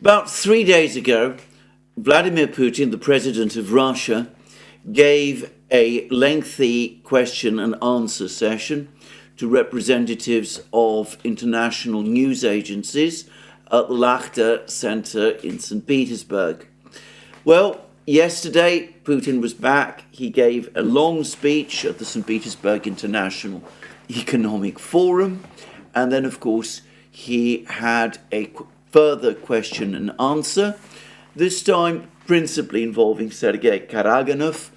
About 3 days ago, Vladimir Putin, the president of Russia, gave a lengthy question and answer session to representatives of international news agencies at the Lachta Center in St. Petersburg. Well, yesterday, Putin was back. He gave a long speech at the St. Petersburg International Economic Forum. And then, of course, he had a further question and answer, this time principally involving Sergei Karaganov,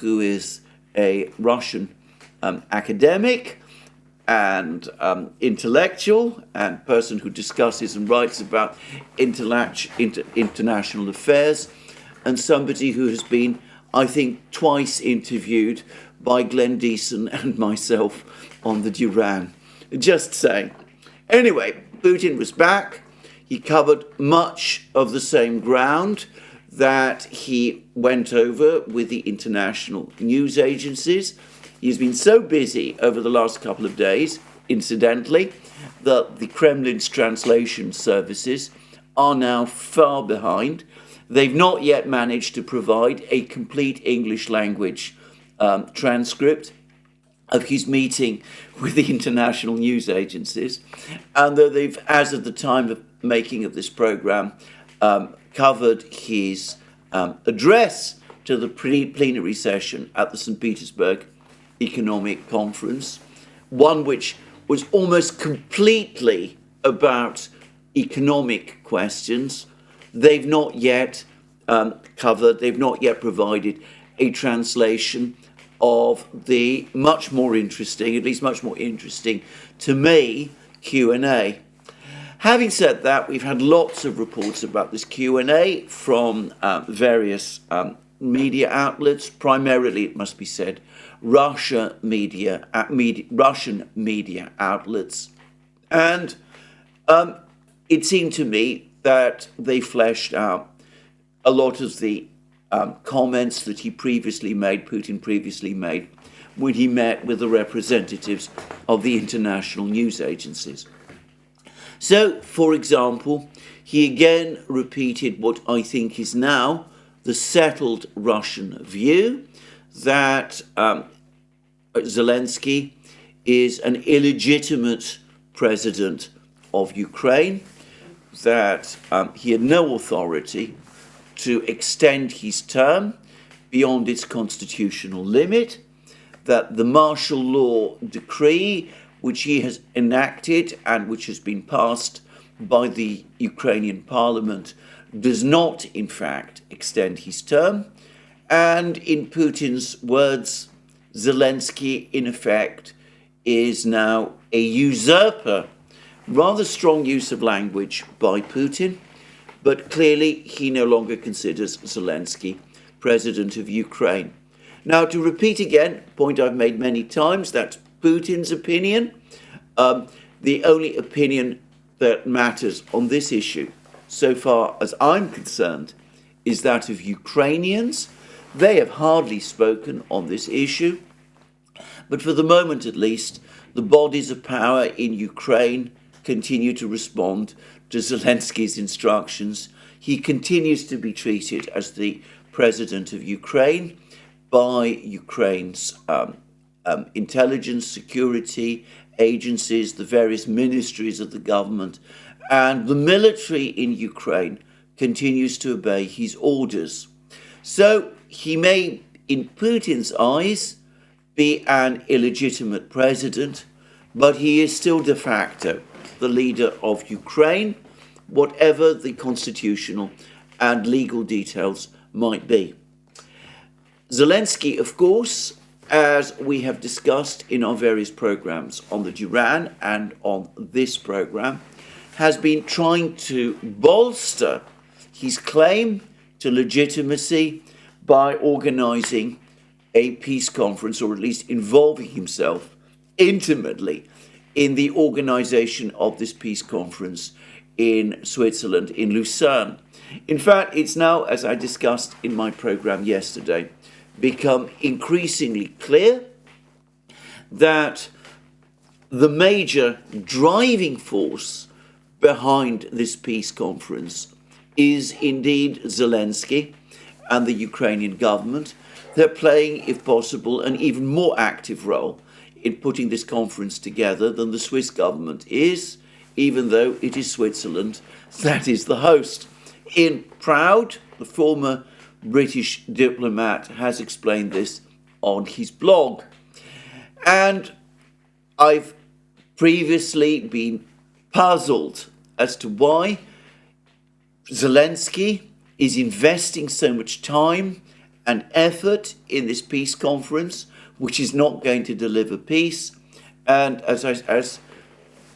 who is a Russian academic and intellectual and person who discusses and writes about international affairs, and somebody who has been, I think, twice interviewed by Glenn Deason and myself on the Duran. Just saying. Anyway, Putin was back. He covered much of the same ground that he went over with the international news agencies. He's been so busy over the last couple of days, incidentally, that the Kremlin's translation services are now far behind. They've not yet managed to provide a complete English language transcript of his meeting with the international news agencies. And though they've, as of the time of making of this program, covered his address to the plenary session at the St. Petersburg Economic Conference, one which was almost completely about economic questions, they've not yet covered, they've not yet provided a translation of the much more interesting, at least much more interesting to me, Q&A. Having said that, we've had lots of reports about this Q&A from various media outlets, primarily, it must be said, Russian media outlets. And it seemed to me that they fleshed out a lot of the comments that Putin previously made, when he met with the representatives of the international news agencies. So, for example, he again repeated what I think is now the settled Russian view, that Zelensky is an illegitimate president of Ukraine, that he had no authority to extend his term beyond its constitutional limit, that the martial law decree which he has enacted and which has been passed by the Ukrainian parliament does not, in fact, extend his term. And in Putin's words, Zelensky, in effect, is now a usurper. Rather strong use of language by Putin, but clearly he no longer considers Zelensky president of Ukraine. Now, to repeat again, a point I've made many times, that's Putin's opinion. The only opinion that matters on this issue, so far as I'm concerned, is that of Ukrainians. They have hardly spoken on this issue, but for the moment at least, the bodies of power in Ukraine continue to respond to Zelensky's instructions. He continues to be treated as the president of Ukraine by Ukraine's intelligence, security agencies, the various ministries of the government, and the military in Ukraine continues to obey his orders. So he may, in Putin's eyes, be an illegitimate president, but he is still de facto the leader of Ukraine, whatever the constitutional and legal details might be. Zelensky, of course, as we have discussed in our various programs on the Duran and on this program, has been trying to bolster his claim to legitimacy by organizing a peace conference, or at least involving himself intimately in the organization of this peace conference in Switzerland, in Lucerne. In fact, it's now, as I discussed in my program yesterday, become increasingly clear that the major driving force behind this peace conference is indeed Zelensky and the Ukrainian government. They're playing, if possible, an even more active role in putting this conference together than the Swiss government is, even though it is Switzerland that is the host. Ian Proud, the former British diplomat, has explained this on his blog. And I've previously been puzzled as to why Zelensky is investing so much time and effort in this peace conference, which is not going to deliver peace. And as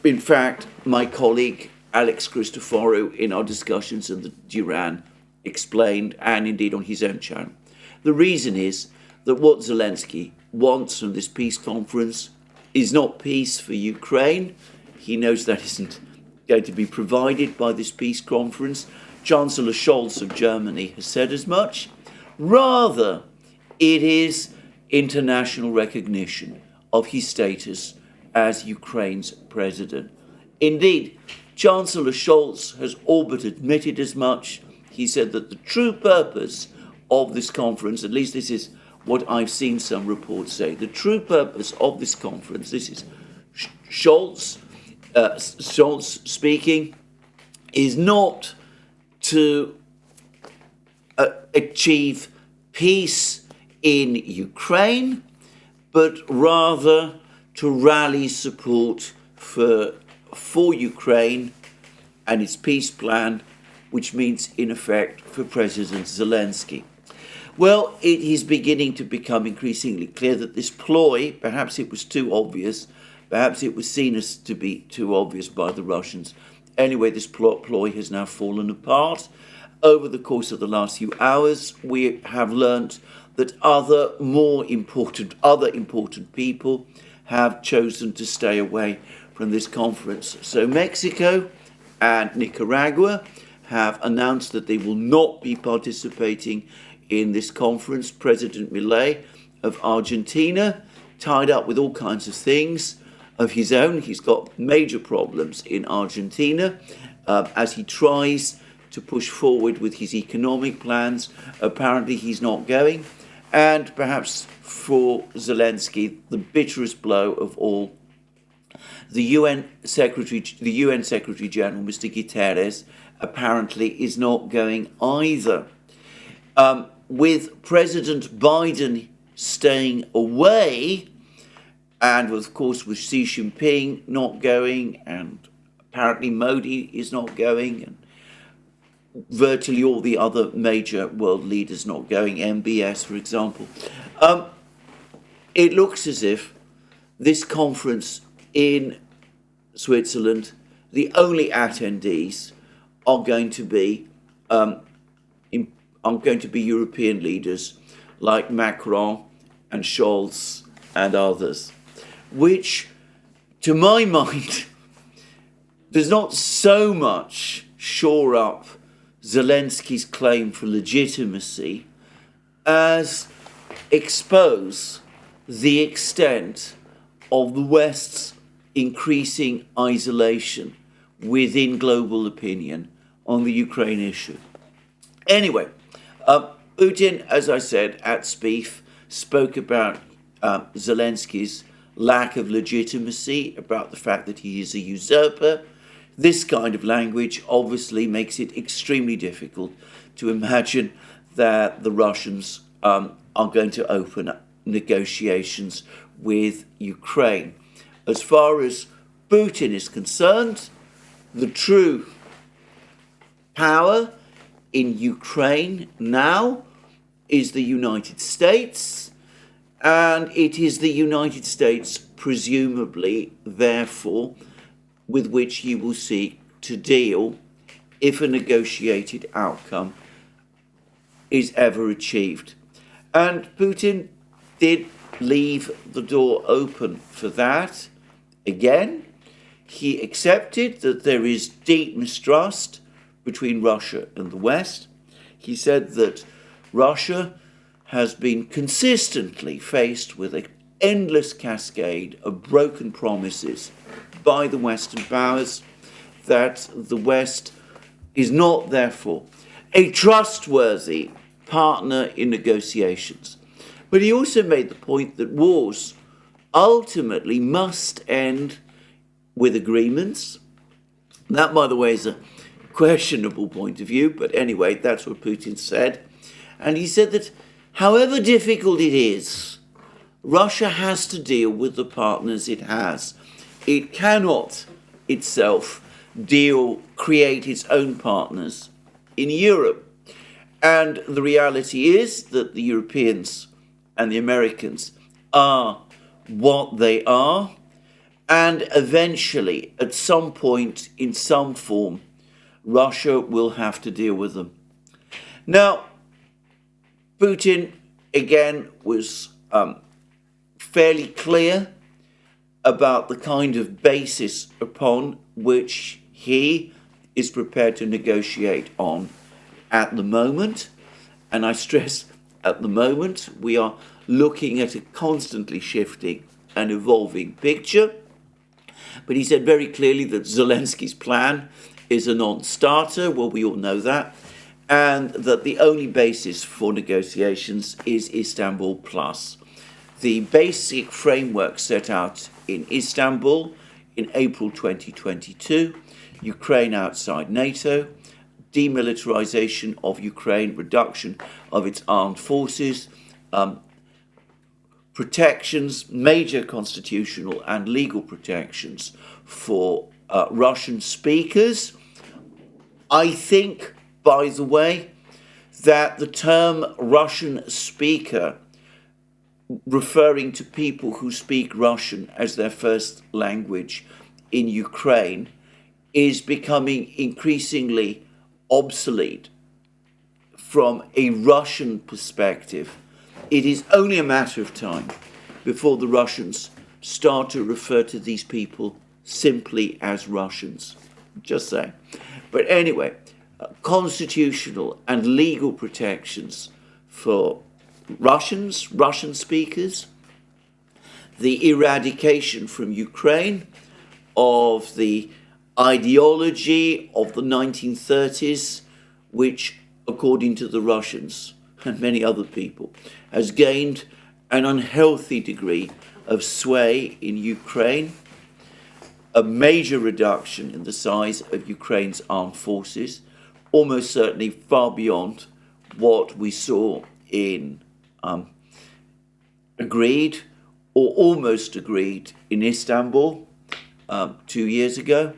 in fact, my colleague Alex Christoforou in our discussions in the Duran explained, and indeed on his own channel. The reason is that what Zelensky wants from this peace conference is not peace for Ukraine. He knows that isn't going to be provided by this peace conference. Chancellor Scholz of Germany has said as much. Rather, it is international recognition of his status as Ukraine's president. Indeed, Chancellor Scholz has all but admitted as much. He said that the true purpose of this conference, at least this is what I've seen some reports say, the true purpose of this conference, this is Scholz speaking, is not to achieve peace in Ukraine, but rather to rally support for Ukraine and its peace plan, which means, in effect, for President Zelensky. Well, it is beginning to become increasingly clear that this ploy, perhaps it was too obvious, perhaps it was seen as to be too obvious by the Russians. Anyway, this ploy has now fallen apart. Over the course of the last few hours, we have learnt that other important people have chosen to stay away from this conference. So Mexico and Nicaragua have announced that they will not be participating in this conference. President Milei of Argentina, tied up with all kinds of things of his own. He's got major problems in Argentina as he tries to push forward with his economic plans. Apparently he's not going. And perhaps for Zelensky, the bitterest blow of all, the UN Secretary General, Mr. Guterres, apparently is not going either. With President Biden staying away, and of course with Xi Jinping not going, and apparently Modi is not going, and virtually all the other major world leaders not going, MBS, for example. It looks as if this conference in Switzerland, the only attendees are going to be European leaders like Macron and Scholz and others, which, to my mind, does not so much shore up Zelensky's claim for legitimacy as expose the extent of the West's increasing isolation within global opinion on the Ukraine issue. Anyway, Putin, as I said, at SPIEF, spoke about Zelensky's lack of legitimacy, about the fact that he is a usurper. This kind of language obviously makes it extremely difficult to imagine that the Russians are going to open up negotiations with Ukraine. As far as Putin is concerned, the true power in Ukraine now is the United States, and it is the United States, presumably, therefore, with which he will seek to deal if a negotiated outcome is ever achieved. And Putin did leave the door open for that. Again, he accepted that there is deep mistrust between Russia and the West. He said that Russia has been consistently faced with an endless cascade of broken promises by the Western powers, that the West is not, therefore, a trustworthy partner in negotiations. But he also made the point that wars ultimately must end with agreements. That, by the way, is a questionable point of view, but anyway, that's what Putin said. And he said that however difficult it is, Russia has to deal with the partners it has. It cannot itself create its own partners in Europe. And the reality is that the Europeans and the Americans are what they are, and eventually, at some point, in some form, Russia will have to deal with them. Now, Putin, again, was fairly clear about the kind of basis upon which he is prepared to negotiate on at the moment. And I stress, at the moment, we are looking at a constantly shifting and evolving picture. But he said very clearly that Zelensky's plan is a non-starter. Well, we all know that. And that the only basis for negotiations is Istanbul Plus. The basic framework set out in Istanbul in April 2022, Ukraine outside NATO, demilitarization of Ukraine, reduction of its armed forces, protections, major constitutional and legal protections for Russian speakers. I think, by the way, that the term Russian speaker, referring to people who speak Russian as their first language in Ukraine, is becoming increasingly obsolete from a Russian perspective. It is only a matter of time before the Russians start to refer to these people simply as Russians. Just saying. But anyway, constitutional and legal protections for Russian speakers, the eradication from Ukraine of the ideology of the 1930s, which, according to the Russians and many other people, has gained an unhealthy degree of sway in Ukraine, a major reduction in the size of Ukraine's armed forces, almost certainly far beyond what we saw in agreed or almost agreed in Istanbul 2 years ago.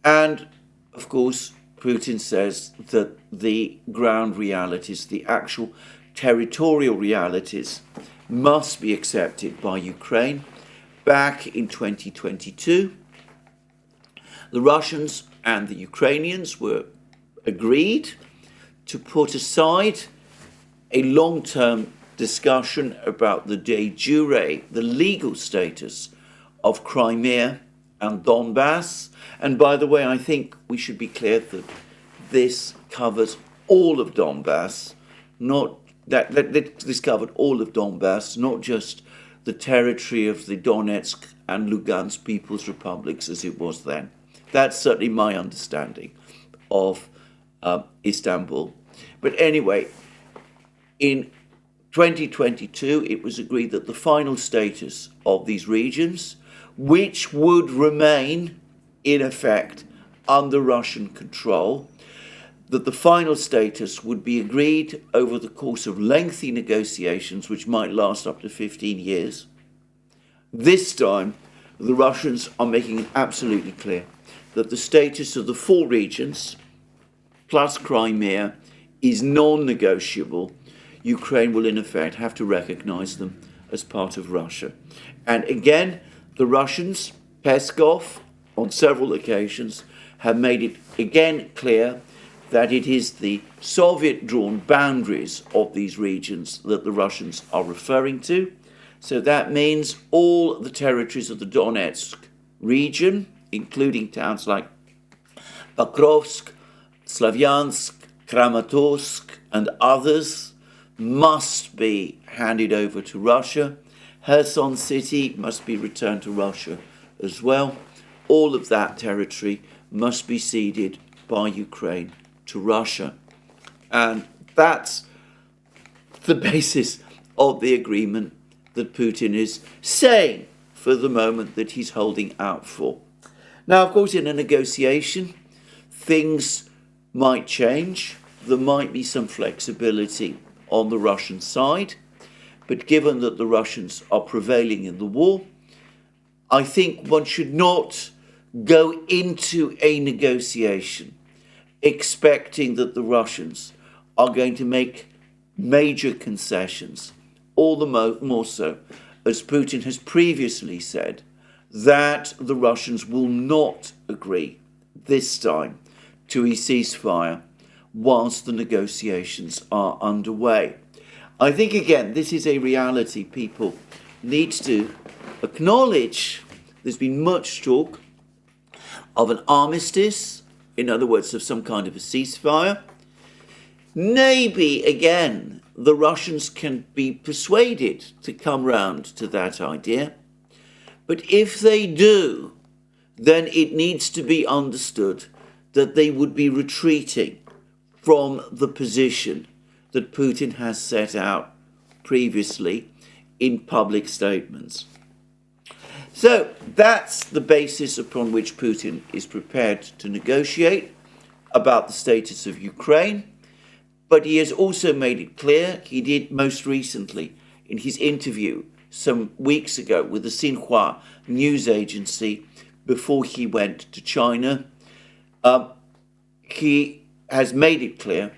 And, of course, Putin says that the ground realities, the actual territorial realities, must be accepted by Ukraine. Back in 2022, the Russians and the Ukrainians were agreed to put aside a long-term discussion about the de jure, the legal status of Crimea and Donbass. And by the way, I think we should be clear that this covers all of Donbass, not that this covered all of Donbass, not just the territory of the Donetsk and Lugansk People's Republics as it was then. That's certainly my understanding of Istanbul. But anyway, in 2022, it was agreed that the final status of these regions, which would remain in effect under Russian control, that the final status would be agreed over the course of lengthy negotiations which might last up to 15 years. This time, the Russians are making it absolutely clear that the status of the 4 regions, plus Crimea, is non-negotiable. Ukraine will in effect have to recognize them as part of Russia. And again, the Russians, Peskov, on several occasions, have made it again clear that it is the Soviet-drawn boundaries of these regions that the Russians are referring to. So that means all the territories of the Donetsk region, including towns like Pokrovsk, Slavyansk, Kramatorsk, and others, must be handed over to Russia. Kherson city must be returned to Russia as well. All of that territory must be ceded by Ukraine to Russia. And that's the basis of the agreement that Putin is saying for the moment that he's holding out for. Now, of course, in a negotiation, things might change. There might be some flexibility on the Russian side. But given that the Russians are prevailing in the war, I think one should not go into a negotiation expecting that the Russians are going to make major concessions, all the more so as Putin has previously said that the Russians will not agree this time to a ceasefire whilst the negotiations are underway. I think, again, this is a reality people need to acknowledge. There's been much talk of an armistice, in other words, of some kind of a ceasefire. Maybe, again, the Russians can be persuaded to come round to that idea. But if they do, then it needs to be understood that they would be retreating from the position that Putin has set out previously in public statements. So that's the basis upon which Putin is prepared to negotiate about the status of Ukraine. But he has also made it clear, he did most recently in his interview some weeks ago with the Xinhua news agency before he went to China, he has made it clear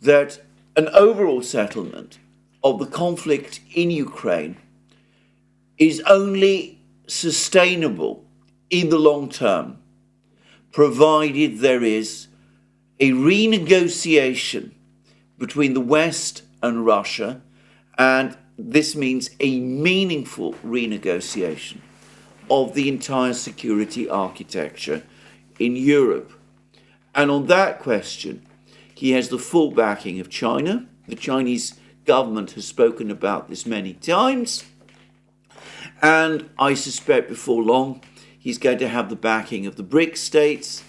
that an overall settlement of the conflict in Ukraine is only sustainable in the long term, provided there is a renegotiation between the West and Russia, and this means a meaningful renegotiation of the entire security architecture in Europe. And on that question, he has the full backing of China. The Chinese government has spoken about this many times. And I suspect before long, he's going to have the backing of the BRICS states.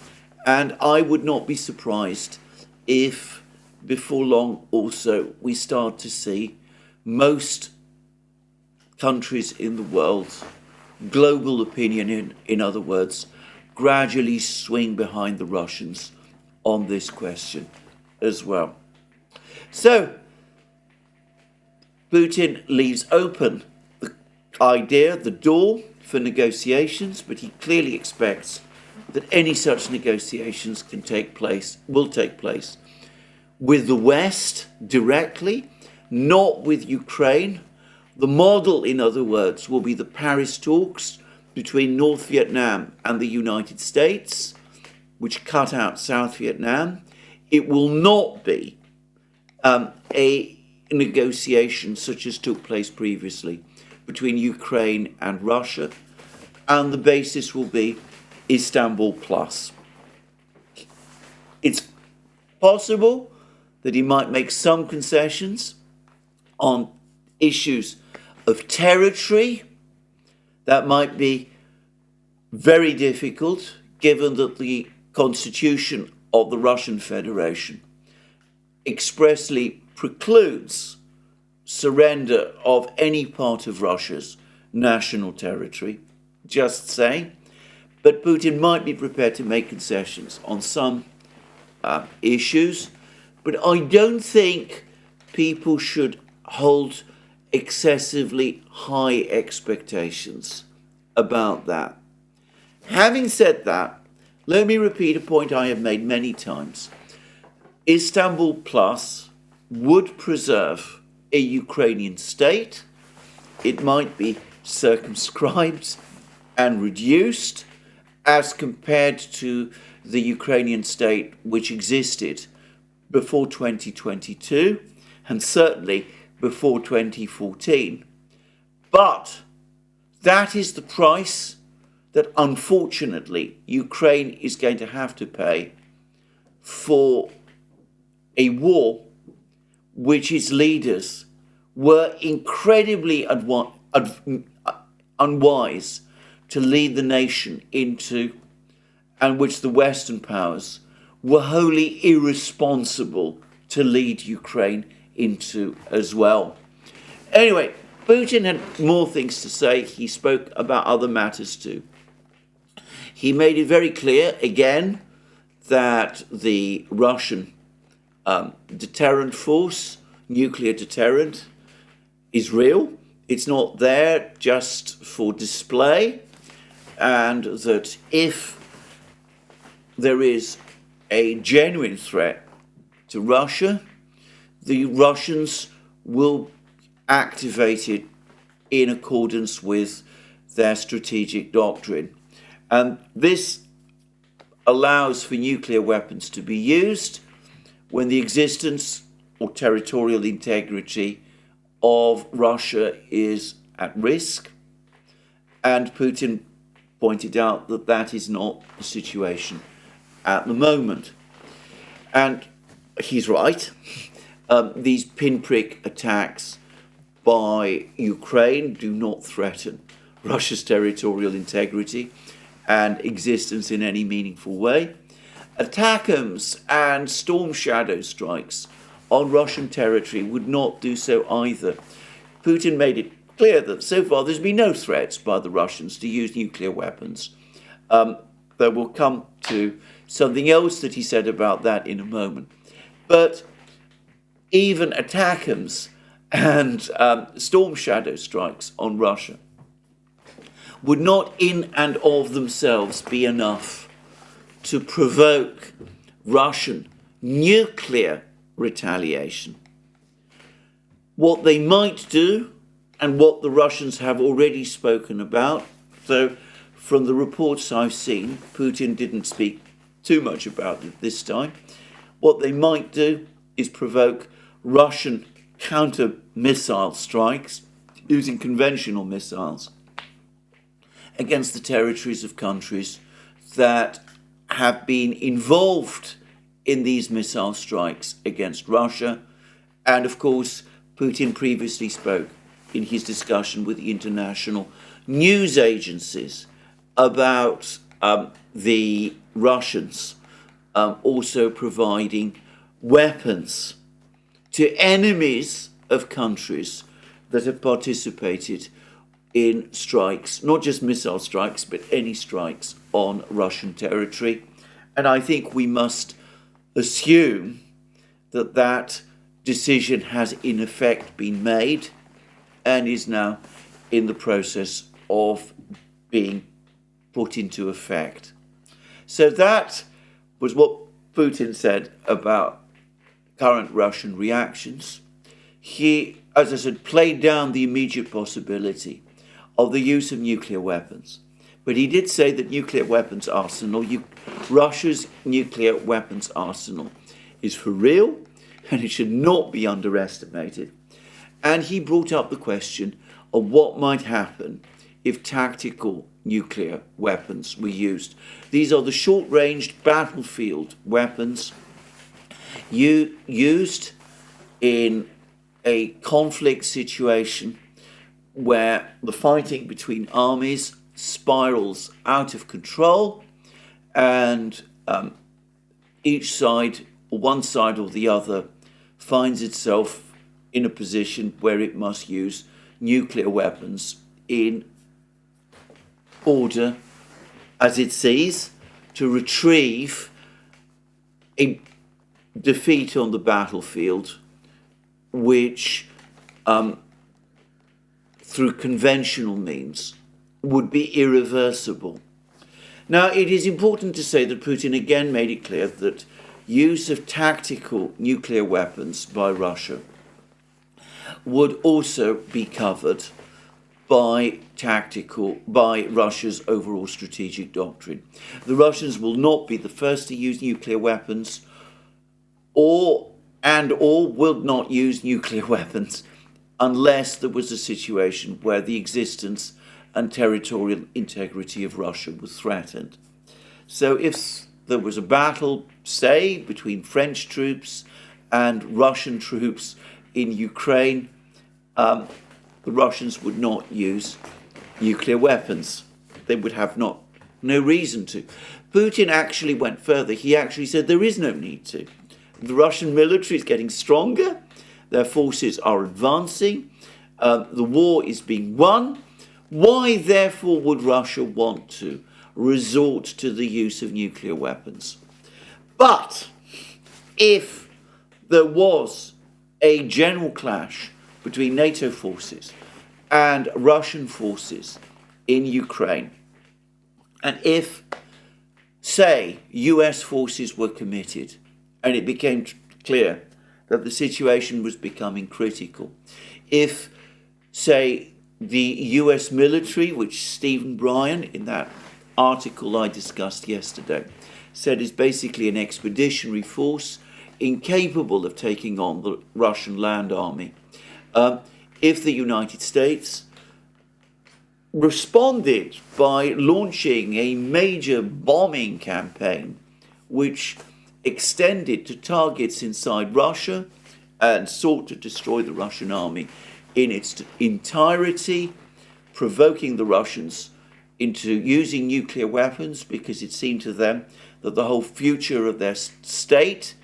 And I would not be surprised if before long also we start to see most countries in the world, global opinion in other words, gradually swing behind the Russians on this question as well. So Putin leaves open the idea, the door for negotiations, but he clearly expects that any such negotiations will take place with the West directly, not with Ukraine. The model, in other words, will be the Paris talks between North Vietnam and the United States, which cut out South Vietnam. It will not be a negotiation such as took place previously between Ukraine and Russia, and the basis will be Istanbul Plus. It's possible that he might make some concessions on issues of territory. That might be very difficult, given that the constitution of the Russian Federation expressly precludes surrender of any part of Russia's national territory, just saying. But Putin might be prepared to make concessions on some issues, but I don't think people should hold excessively high expectations about that. Having said that, let me repeat a point I have made many times. Istanbul Plus would preserve a Ukrainian state. It might be circumscribed and reduced as compared to the Ukrainian state which existed before 2022 and certainly before 2014. But that is the price that unfortunately Ukraine is going to have to pay for a war which its leaders were incredibly unwise to lead the nation into, and which the Western powers were wholly irresponsible to lead Ukraine into as well. Anyway, Putin had more things to say. He spoke about other matters too. He made it very clear, again, that the Russian deterrent force, nuclear deterrent, is real. It's not there just for display, and that if there is a genuine threat to Russia, the Russians will activate it in accordance with their strategic doctrine. And this allows for nuclear weapons to be used when the existence or territorial integrity of Russia is at risk. And Putin pointed out that that is not the situation at the moment. And he's right. These pinprick attacks by Ukraine do not threaten Russia's territorial integrity and existence in any meaningful way. ATACMS and Storm Shadow strikes on Russian territory would not do so either. Putin made it clear that so far there's been no threats by the Russians to use nuclear weapons. They will come to something else that he said about that in a moment. But even ATACMS and Storm Shadow strikes on Russia would not in and of themselves be enough to provoke Russian nuclear retaliation. What they might do, and what the Russians have already spoken about, so from the reports I've seen, Putin didn't speak too much about it this time, what they might do is provoke Russian counter-missile strikes using conventional missiles against the territories of countries that have been involved in these missile strikes against Russia. And of course, Putin previously spoke in his discussion with the international news agencies about the Russians also providing weapons to enemies of countries that have participated in strikes, not just missile strikes, but any strikes on Russian territory. And I think we must assume that that decision has in effect been made and is now in the process of being put into effect. So that was what Putin said about current Russian reactions. He, as I said, played down the immediate possibility of the use of nuclear weapons. But he did say that Russia's nuclear weapons arsenal is for real and it should not be underestimated. And he brought up the question of what might happen if tactical nuclear weapons were used. These are the short-range battlefield weapons used in a conflict situation where the fighting between armies spirals out of control and each side, or one side or the other, finds itself in a position where it must use nuclear weapons in order, as it sees, to retrieve a defeat on the battlefield which through conventional means would be irreversible. Now, it is important to say that Putin again made it clear that use of tactical nuclear weapons by Russia would also be covered by Russia's overall strategic doctrine. The Russians will not be the first to use nuclear weapons or will not use nuclear weapons unless there was a situation where the existence and territorial integrity of Russia was threatened. So if there was a battle, say, between French troops and Russian troops in Ukraine, the Russians would not use nuclear weapons. They would have no reason to. Putin actually went further. He actually said there is no need to. The Russian military is getting stronger. Their forces are advancing. The war is being won. Why, therefore, would Russia want to resort to the use of nuclear weapons? But if there was a general clash between NATO forces and Russian forces in Ukraine, and if, say, US forces were committed, and it became clear that the situation was becoming critical, if, say, the US military, which Stephen Bryan, in that article I discussed yesterday, said is basically an expeditionary force incapable of taking on the Russian land army, if the United States responded by launching a major bombing campaign which extended to targets inside Russia and sought to destroy the Russian army in its entirety, provoking the Russians into using nuclear weapons because it seemed to them that the whole future of their state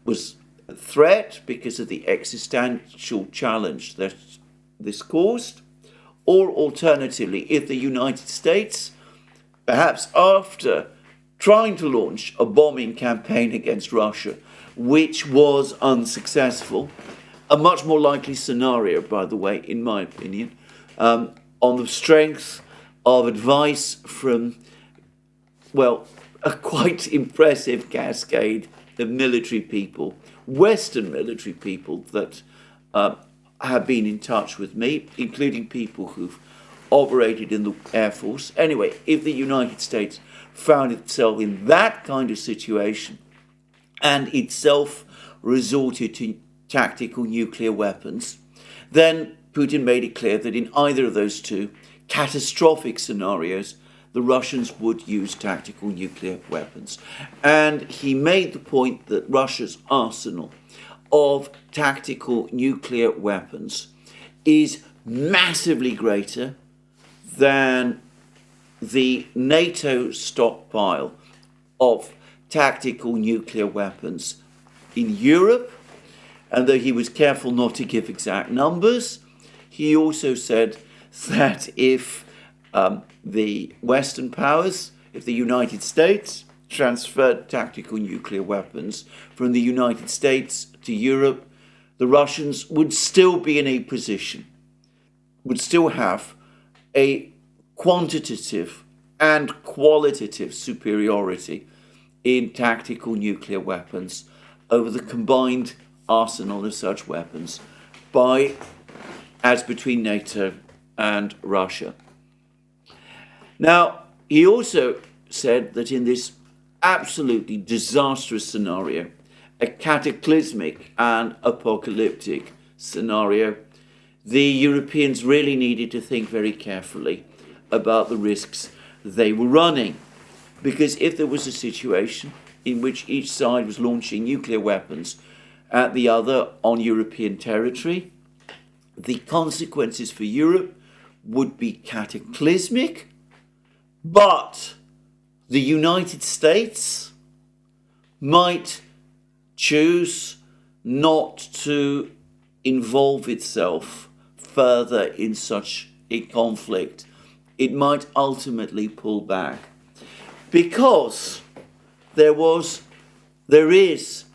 was a threat because of the existential challenge that this caused. Or alternatively, if the United States, perhaps after trying to launch a bombing campaign against Russia, which was unsuccessful, a much more likely scenario, by the way, in my opinion, on the strength of advice from, well, a quite impressive cascade of military people, Western military people that have been in touch with me, including people who've operated in the Air Force. Anyway, if the United States found itself in that kind of situation and itself resorted to tactical nuclear weapons, then Putin made it clear that in either of those two catastrophic scenarios, the Russians would use tactical nuclear weapons. And he made the point that Russia's arsenal of tactical nuclear weapons is massively greater than the NATO stockpile of tactical nuclear weapons in Europe. And though he was careful not to give exact numbers, he also said that if the Western powers, if the United States transferred tactical nuclear weapons from the United States to Europe, the Russians would still be in a position, would still have a quantitative and qualitative superiority in tactical nuclear weapons over the combined arsenal of such weapons as between NATO and Russia. Now, he also said that in this absolutely disastrous scenario, a cataclysmic and apocalyptic scenario, the Europeans really needed to think very carefully about the risks they were running. Because if there was a situation in which each side was launching nuclear weapons at the other on European territory, the consequences for Europe would be cataclysmic, but the United States might choose not to involve itself further in such a conflict. It might ultimately pull back because there is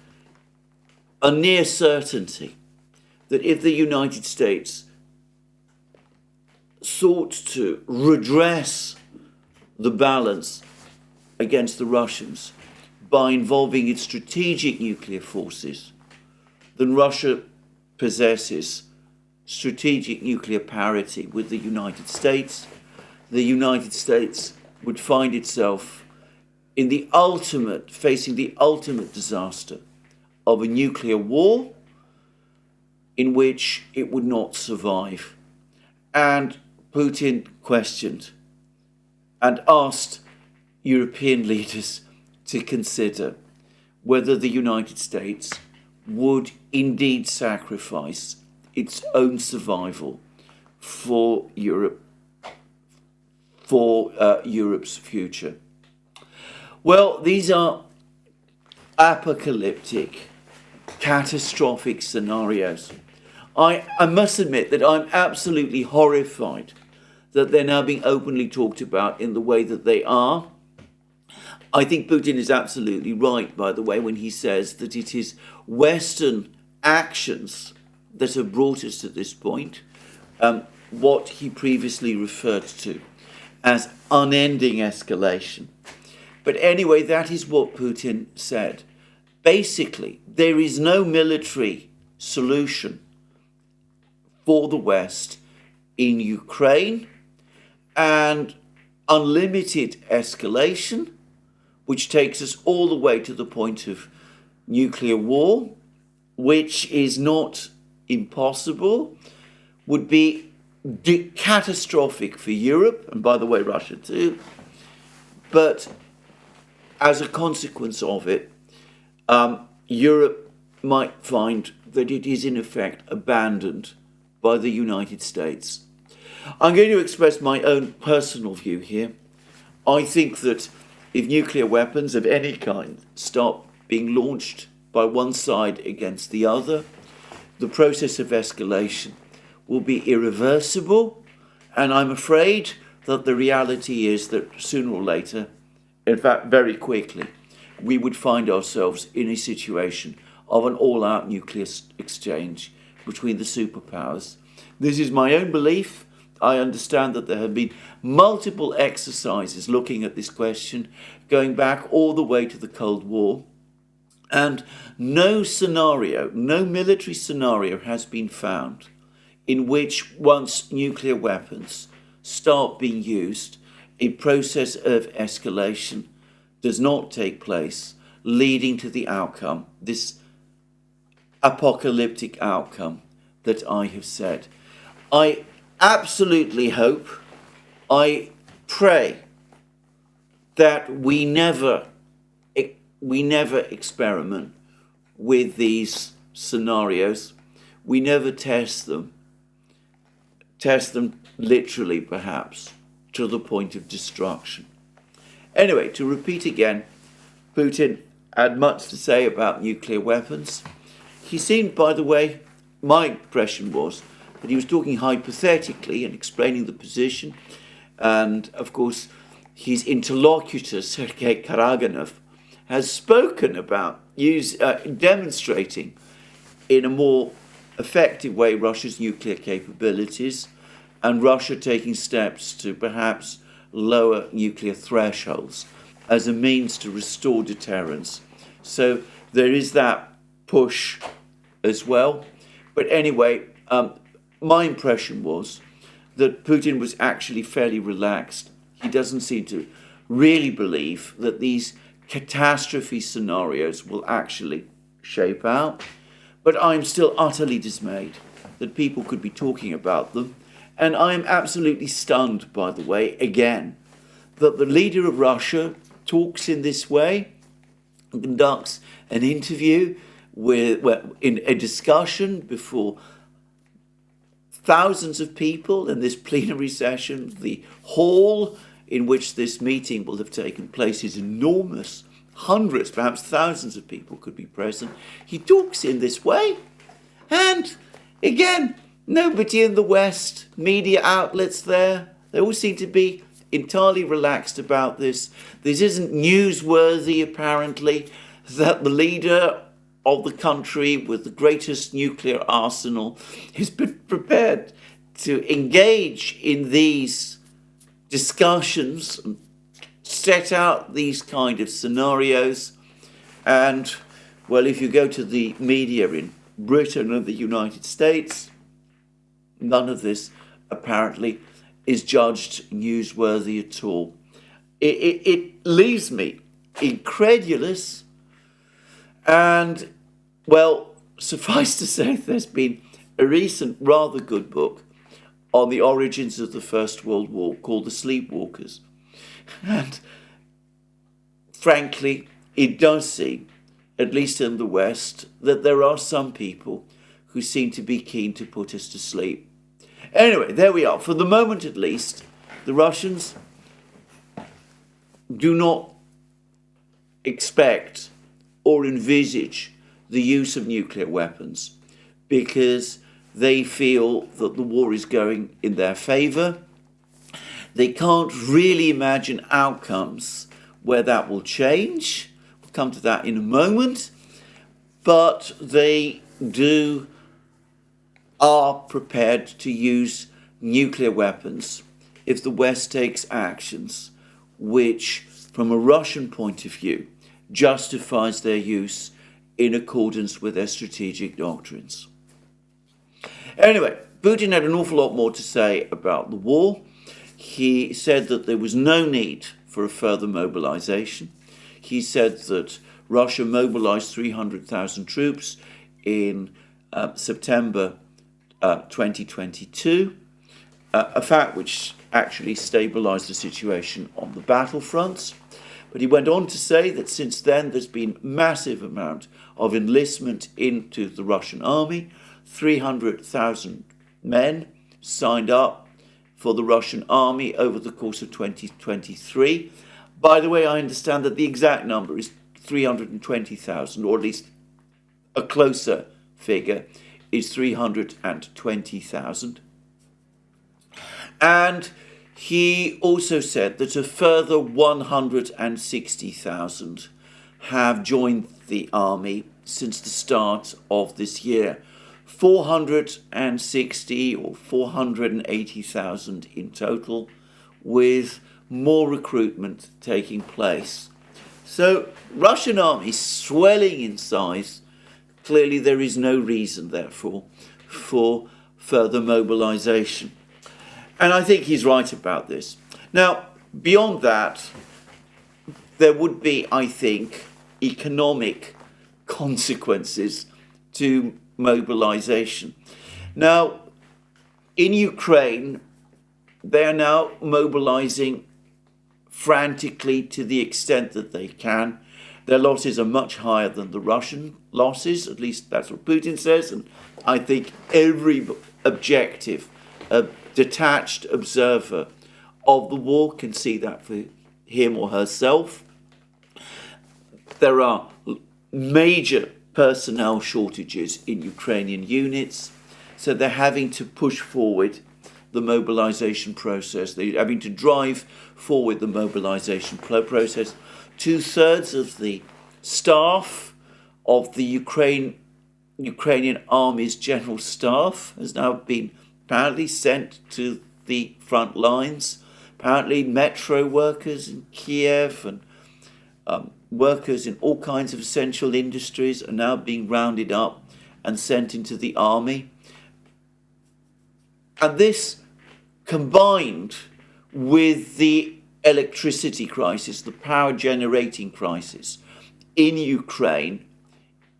a near certainty that if the United States sought to redress the balance against the Russians by involving its strategic nuclear forces, then Russia possesses strategic nuclear parity with the United States. The United States would find itself facing the ultimate disaster of a nuclear war in which it would not survive. And Putin questioned and asked European leaders to consider whether the United States would indeed sacrifice its own survival for Europe's future. Well, these are apocalyptic, catastrophic scenarios. I must admit that I'm absolutely horrified that they're now being openly talked about in the way that they are. I think Putin is absolutely right, by the way, when he says that it is Western actions that have brought us to this point, what he previously referred to as unending escalation. But anyway, that is what Putin said. Basically, there is no military solution for the West in Ukraine, and unlimited escalation, which takes us all the way to the point of nuclear war, which is not impossible, would be catastrophic for Europe, and by the way, Russia too. But as a consequence of it, Europe might find that it is in effect abandoned by the United States. I'm going to express my own personal view here. I think that if nuclear weapons of any kind start being launched by one side against the other, the process of escalation will be irreversible, and I'm afraid that the reality is that sooner or later, in fact very quickly, we would find ourselves in a situation of an all-out nuclear exchange between the superpowers. This is my own belief. I understand that there have been multiple exercises looking at this question, going back all the way to the Cold War, and no scenario, no military scenario has been found in which, once nuclear weapons start being used, a process of escalation does not take place, leading to the outcome, this apocalyptic outcome that I have said. I absolutely hope, I pray that we never experiment with these scenarios. We never test them literally perhaps to the point of destruction. Anyway, to repeat again, Putin had much to say about nuclear weapons. He seemed, by the way, my impression was that he was talking hypothetically and explaining the position. And, of course, his interlocutor, Sergei Karaganov, has spoken about demonstrating in a more effective way Russia's nuclear capabilities, and Russia taking steps to perhaps lower nuclear thresholds as a means to restore deterrence. So there is that push as well. But anyway, my impression was that Putin was actually fairly relaxed. He doesn't seem to really believe that these catastrophe scenarios will actually shape out. But I'm still utterly dismayed that people could be talking about them. And I am absolutely stunned, by the way, again, that the leader of Russia talks in this way, conducts an interview in a discussion before thousands of people in this plenary session. The hall in which this meeting will have taken place is enormous. Hundreds, perhaps thousands of people could be present. He talks in this way. And again, nobody in the West, media outlets there, they all seem to be entirely relaxed about this. This isn't newsworthy, apparently, that the leader of the country with the greatest nuclear arsenal is prepared to engage in these discussions and set out these kind of scenarios. And, well, if you go to the media in Britain and the United States, none of this apparently is judged newsworthy at all. It leaves me incredulous. And, well, suffice to say, there's been a recent rather good book on the origins of the First World War called The Sleepwalkers. And frankly, it does seem, at least in the West, that there are some people who seem to be keen to put us to sleep. Anyway, there we are. For the moment, at least, the Russians do not expect or envisage the use of nuclear weapons because they feel that the war is going in their favour. They can't really imagine outcomes where that will change. We'll come to that in a moment. But they are prepared to use nuclear weapons if the West takes actions which, from a Russian point of view, justifies their use in accordance with their strategic doctrines. Anyway, Putin had an awful lot more to say about the war. He said that there was no need for a further mobilization. He said that Russia mobilized 300,000 troops in September 2022, a fact which actually stabilized the situation on the battlefronts. But he went on to say that since then there's been massive amount of enlistment into the Russian army. 300,000 men signed up for the Russian army over the course of 2023. By the way, I understand that the exact number is 320,000, or at least a closer figure is 320,000. And he also said that a further 160,000 have joined the army since the start of this year. 460 or 480,000 in total, with more recruitment taking place. So, Russian army swelling in size. Clearly there is no reason, therefore, for further mobilization. And I think he's right about this. Now, beyond that, there would be, I think, economic consequences to mobilization. Now, in Ukraine, they are now mobilizing frantically to the extent that they can. Their losses are much higher than the Russian losses, at least that's what Putin says, and I think every objective, detached observer of the war can see that for him or herself. There are major personnel shortages in Ukrainian units, so they're having to push forward the mobilization process. They're having to drive forward the mobilization process. 2/3 of the staff of the Ukrainian Army's General Staff has now been apparently sent to the front lines. Apparently metro workers in Kiev and workers in all kinds of essential industries are now being rounded up and sent into the army. And this, combined with the electricity crisis, the power generating crisis in Ukraine,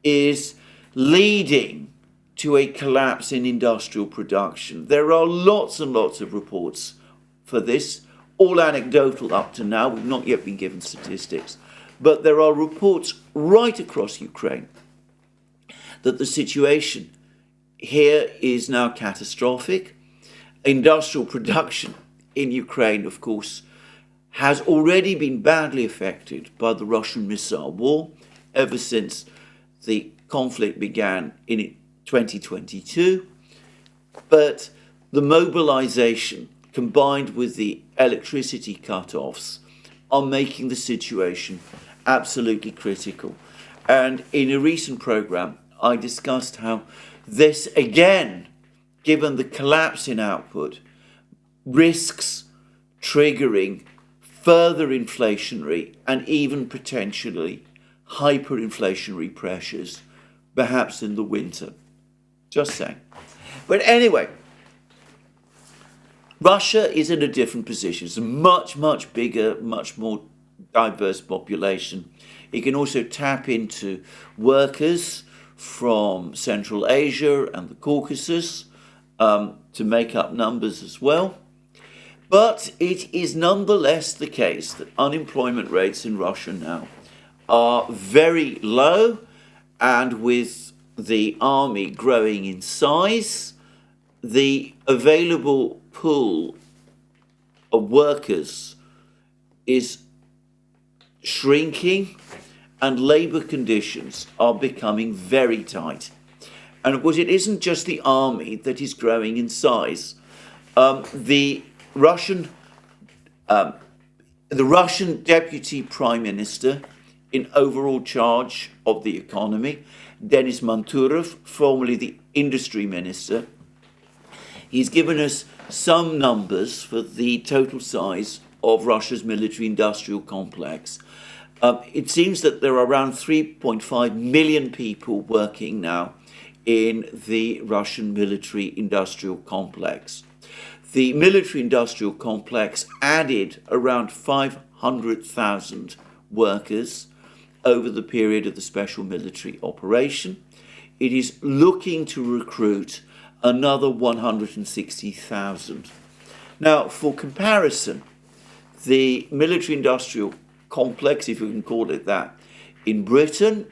is leading to a collapse in industrial production. There are lots and lots of reports for this, all anecdotal up to now. We've not yet been given statistics. But there are reports right across Ukraine that the situation here is now catastrophic. Industrial production in Ukraine, of course, has already been badly affected by the Russian missile war ever since the conflict began in 2022. But the mobilization, combined with the electricity cut-offs, are making the situation absolutely critical. And in a recent program, I discussed how this, again, given the collapse in output, risks triggering further inflationary and even potentially hyperinflationary pressures, perhaps in the winter. Just saying. But anyway, Russia is in a different position. It's a much, much bigger, much more diverse population. It can also tap into workers from Central Asia and the Caucasus to make up numbers as well. But it is nonetheless the case that unemployment rates in Russia now are very low, and with the army growing in size, the available pool of workers is shrinking, and labour conditions are becoming very tight. And of course, it isn't just the army that is growing in size. The Russian deputy prime minister in overall charge of the economy, Denis Manturov, formerly the industry minister, he's given us some numbers for the total size of Russia's military-industrial complex. It seems that there are around 3.5 million people working now in the Russian military-industrial complex. The military-industrial complex added around 500,000 workers over the period of the special military operation. It is looking to recruit another 160,000. Now, for comparison, the military-industrial complex, if you can call it that, in Britain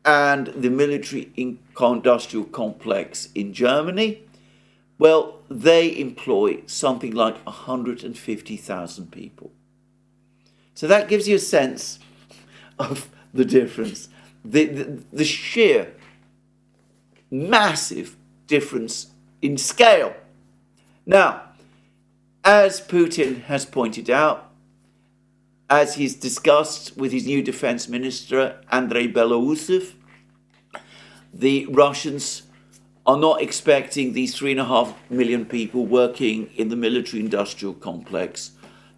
and the military-industrial complex in Germany, well, they employ something like 150,000 people. So that gives you a sense of the difference, the sheer massive difference in scale. Now, as Putin has pointed out, as he's discussed with his new defense minister, Andrei Belousov, the Russians are not expecting these 3.5 million people working in the military-industrial complex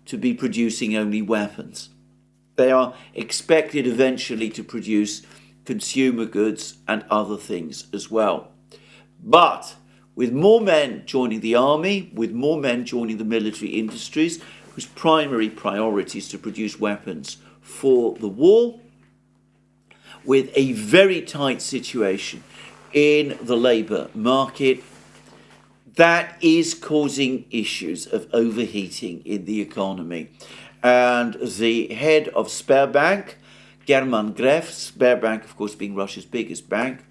to be producing only weapons. They are expected eventually to produce consumer goods and other things as well. But with more men joining the army, with more men joining the military industries, whose primary priority is to produce weapons for the war, with a very tight situation in the labour market, that is causing issues of overheating in the economy. And the head of Sberbank, German Gref, Sberbank, of course, being Russia's biggest bank,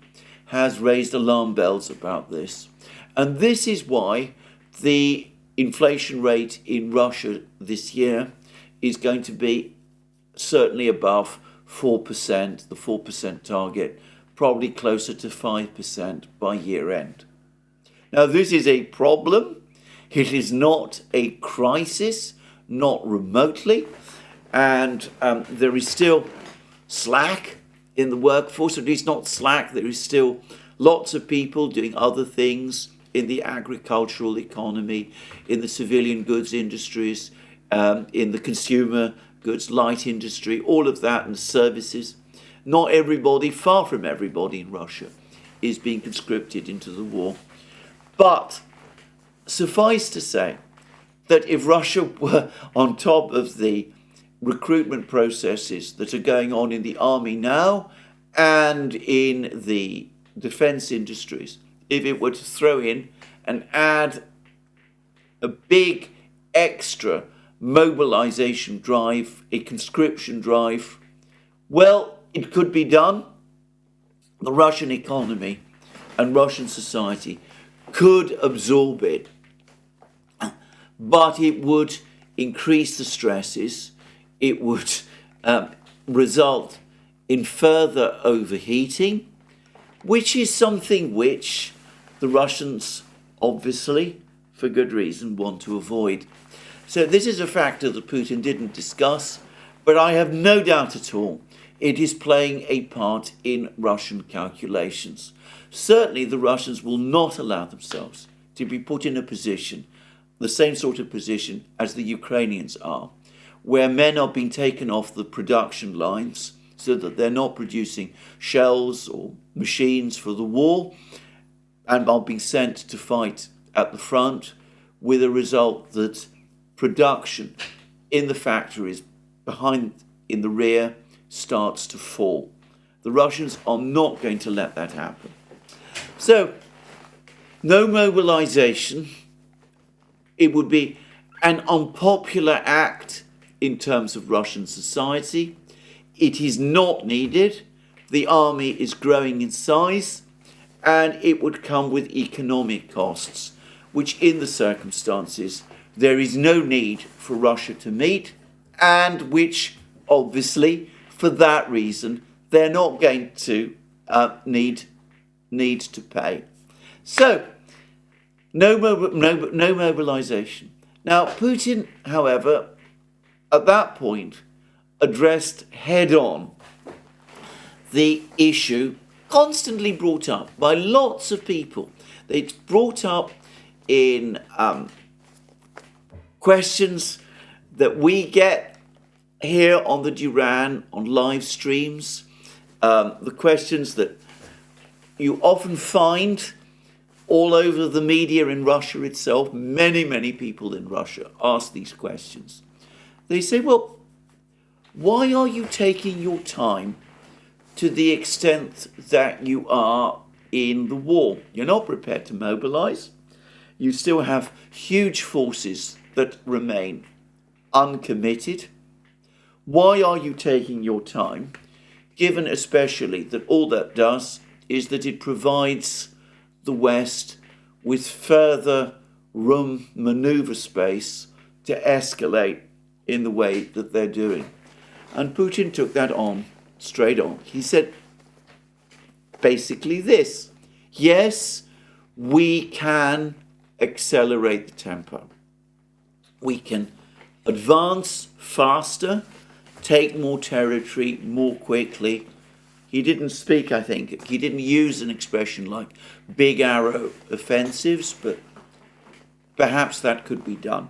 has raised alarm bells about this. And this is why the inflation rate in Russia this year is going to be certainly above 4%, the 4% target, probably closer to 5% by year end. Now, this is a problem. It is not a crisis, not remotely, and there is still slack in the workforce. At least not slack, there is still lots of people doing other things in the agricultural economy, in the civilian goods industries, in the consumer goods light industry, all of that, and services. Not everybody, far from everybody in Russia, is being conscripted into the war. But suffice to say that if Russia were on top of the recruitment processes that are going on in the army now and in the defense industries, if it were to throw in and add a big extra mobilization drive, a conscription drive, well, it could be done. The Russian economy and Russian society could absorb it, but it would increase the stresses. It would result in further overheating, which is something which the Russians, obviously, for good reason, want to avoid. So this is a factor that Putin didn't discuss, but I have no doubt at all it is playing a part in Russian calculations. Certainly the Russians will not allow themselves to be put in a position, the same sort of position as the Ukrainians are, where men are being taken off the production lines so that they're not producing shells or machines for the war and are being sent to fight at the front, with a result that production in the factories behind in the rear starts to fall. The Russians are not going to let that happen. So, no mobilization. It would be an unpopular act in terms of Russian society. It is not needed. The army is growing in size, and it would come with economic costs, which in the circumstances there is no need for Russia to meet, and which obviously for that reason, they're not going to need to pay. So, no mobilization. Now, Putin, however, at that point, addressed head-on the issue constantly brought up by lots of people. It's brought up in questions that we get here on the Duran, on live streams, the questions that you often find all over the media in Russia itself. Many people in Russia ask these questions. They say, well, why are you taking your time to the extent that you are in the war? You're not prepared to mobilize. You still have huge forces that remain uncommitted. Why are you taking your time, given especially that all that does is that it provides the West with further room, maneuver space to escalate in the way that they're doing? And Putin took that on, straight on. He said basically this: yes, we can accelerate the tempo. We can advance faster, take more territory more quickly. He didn't speak, I think, he didn't use an expression like big arrow offensives, but perhaps that could be done.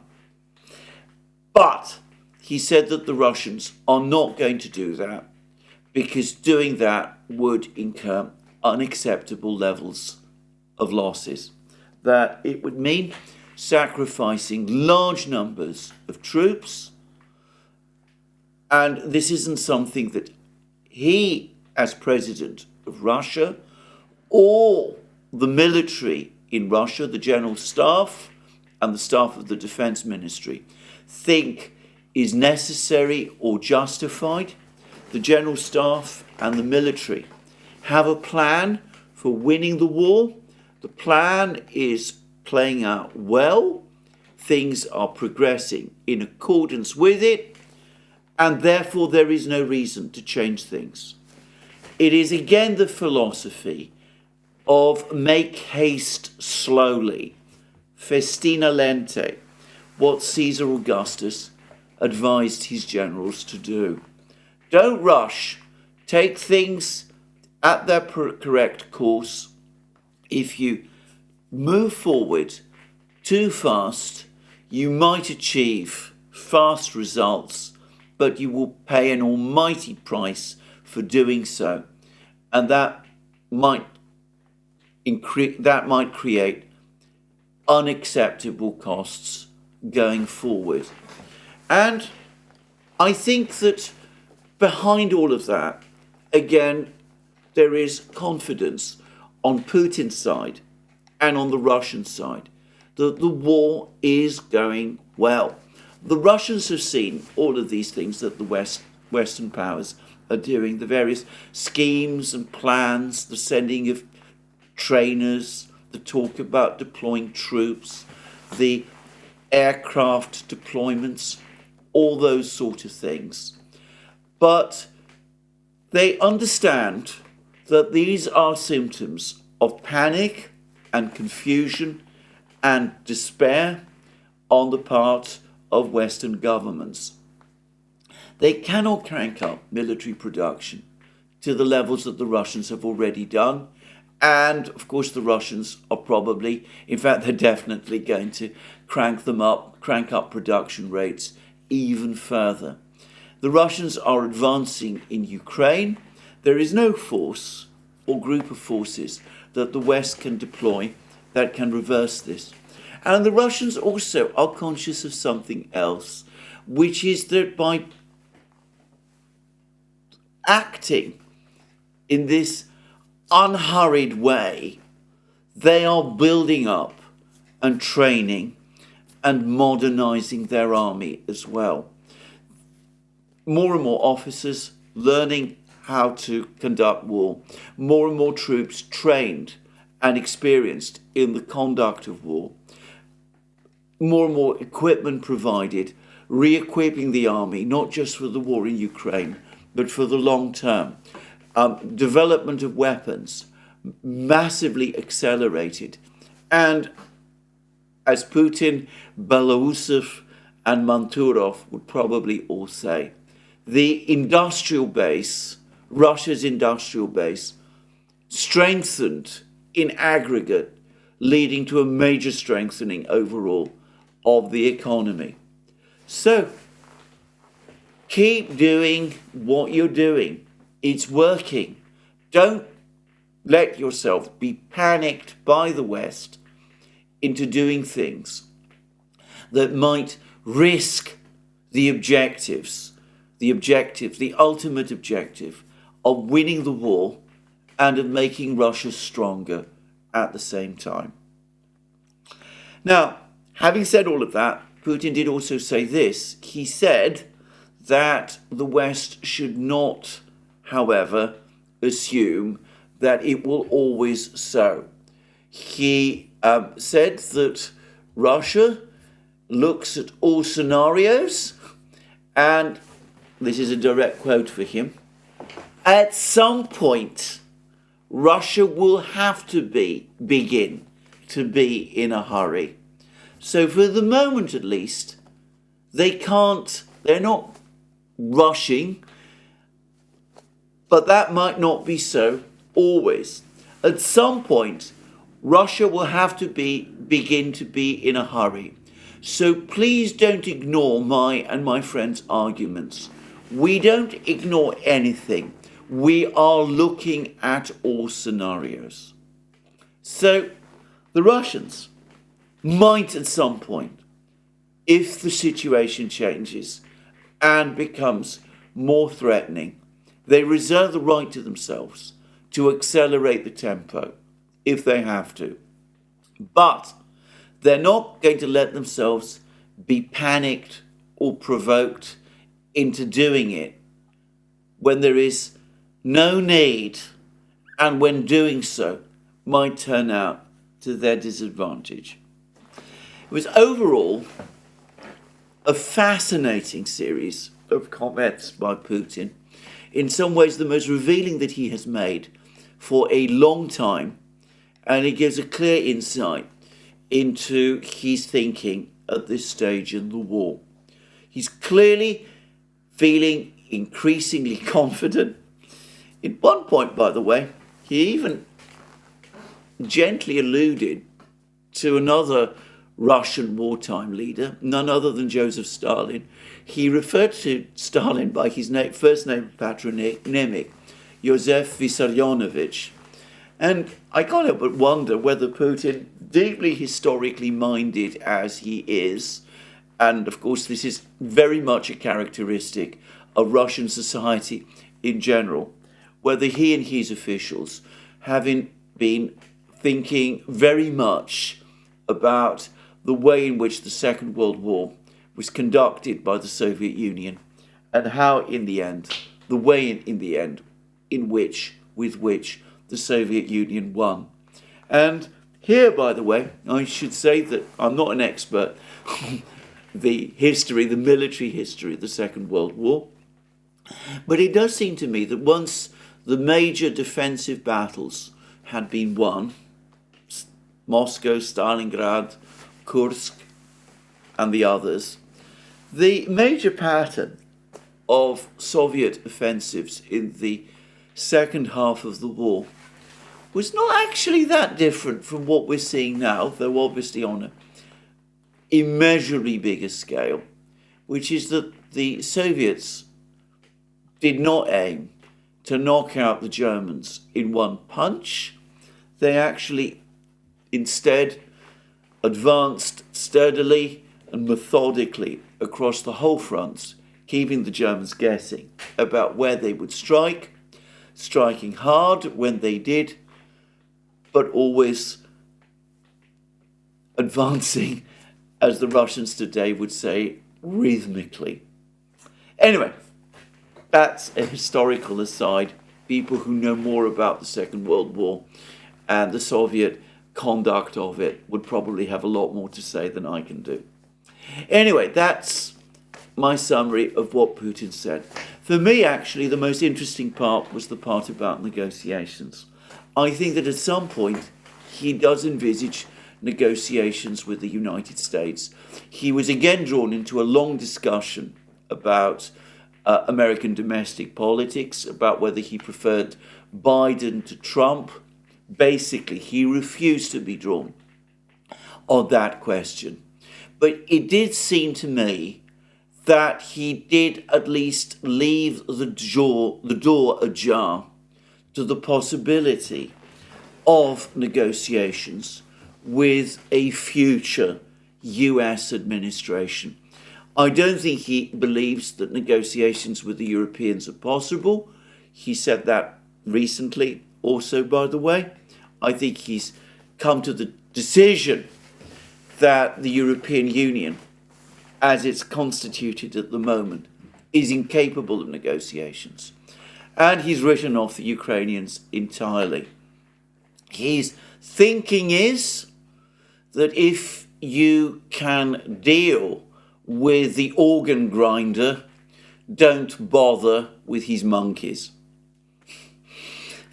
But he said that the Russians are not going to do that, because doing that would incur unacceptable levels of losses, that it would mean sacrificing large numbers of troops, and this isn't something that he, as president of Russia, or the military in Russia, the general staff and the staff of the defense ministry, think is necessary or justified. The general staff and the military have a plan for winning the war. The plan is playing out well. Things are progressing in accordance with it, and therefore there is no reason to change things. It is again the philosophy of make haste slowly, festina lente, what Caesar Augustus advised his generals to do. Don't rush. Take things at their correct course. If you move forward too fast, you might achieve fast results, but you will pay an almighty price for doing so. And that might create unacceptable costs going forward. And I think that behind all of that, again, there is confidence on Putin's side and on the Russian side that the war is going well. The Russians have seen all of these things that the Western powers are doing, the various schemes and plans, the sending of trainers, the talk about deploying troops, the aircraft deployments, all those sort of things. But they understand that these are symptoms of panic and confusion and despair on the part of Western governments. They cannot crank up military production to the levels that the Russians have already done. And of course the Russians are probably, in fact they're definitely going to crank up production rates even further. The Russians are advancing in Ukraine. There is no force or group of forces that the West can deploy that can reverse this. And the Russians also are conscious of something else, which is that by acting in this unhurried way, they are building up and training and modernizing their army as well. More and more officers learning how to conduct war, more and more troops trained and experienced in the conduct of war, more and more equipment provided, re-equipping the army, not just for the war in Ukraine, but for the long term. Development of weapons massively accelerated. And as Putin, Belousov, and Manturov would probably all say, the industrial base, Russia's industrial base, strengthened in aggregate, leading to a major strengthening overall of the economy. So, keep doing what you're doing. It's working. Don't let yourself be panicked by the West into doing things that might risk the ultimate objective of winning the war and of making Russia stronger at the same time. Now, having said all of that, Putin did also say this. He said that the West should not, however, assume that it will always so. He said that Russia looks at all scenarios, and this is a direct quote for him, at some point, Russia will have to begin to be in a hurry. So for the moment at least, they're not rushing, but that might not be so always. At some point, Russia will have to begin to be in a hurry. So please don't ignore my and my friends' arguments. We don't ignore anything. We are looking at all scenarios. So the Russians might at some point, if the situation changes and becomes more threatening, they reserve the right to themselves to accelerate the tempo if they have to. But they're not going to let themselves be panicked or provoked into doing it when there is no need, and when doing so might turn out to their disadvantage. It was overall a fascinating series of comments by Putin, in some ways the most revealing that he has made for a long time, and it gives a clear insight into his thinking at this stage in the war. He's clearly feeling increasingly confident. At one point, by the way, he even gently alluded to another Russian wartime leader, none other than Joseph Stalin. He referred to Stalin by his first name patronymic, Yosef Vissarionovich. And I can't help but wonder whether Putin, deeply historically minded as he is, and of course this is very much a characteristic of Russian society in general, whether he and his officials have been thinking very much about the way in which the Second World War was conducted by the Soviet Union, and how in the end, with which the Soviet Union won. And here, by the way, I should say that I'm not an expert on the military history of the Second World War, but it does seem to me that once the major defensive battles had been won, Moscow, Stalingrad, Kursk, and the others, the major pattern of Soviet offensives in the second half of the war was not actually that different from what we're seeing now, though obviously on an immeasurably bigger scale, which is that the Soviets did not aim to knock out the Germans in one punch. They actually instead advanced sturdily and methodically across the whole front, keeping the Germans guessing about where they would strike, striking hard when they did, but always advancing, as the Russians today would say, rhythmically. Anyway, that's a historical aside. People who know more about the Second World War and the Soviet conduct of it would probably have a lot more to say than I can do. Anyway, that's my summary of what Putin said. For me, actually, the most interesting part was the part about negotiations. I think that at some point he does envisage negotiations with the United States. He was again drawn into a long discussion about American domestic politics, about whether he preferred Biden to Trump. Basically, he refused to be drawn on that question. But it did seem to me that he did at least leave the door ajar to the possibility of negotiations with a future US administration. I don't think he believes that negotiations with the Europeans are possible. He said that recently also, by the way. I think he's come to the decision that the European Union, as it's constituted at the moment, is incapable of negotiations. And he's written off the Ukrainians entirely. His thinking is that if you can deal with the organ grinder, don't bother with his monkeys.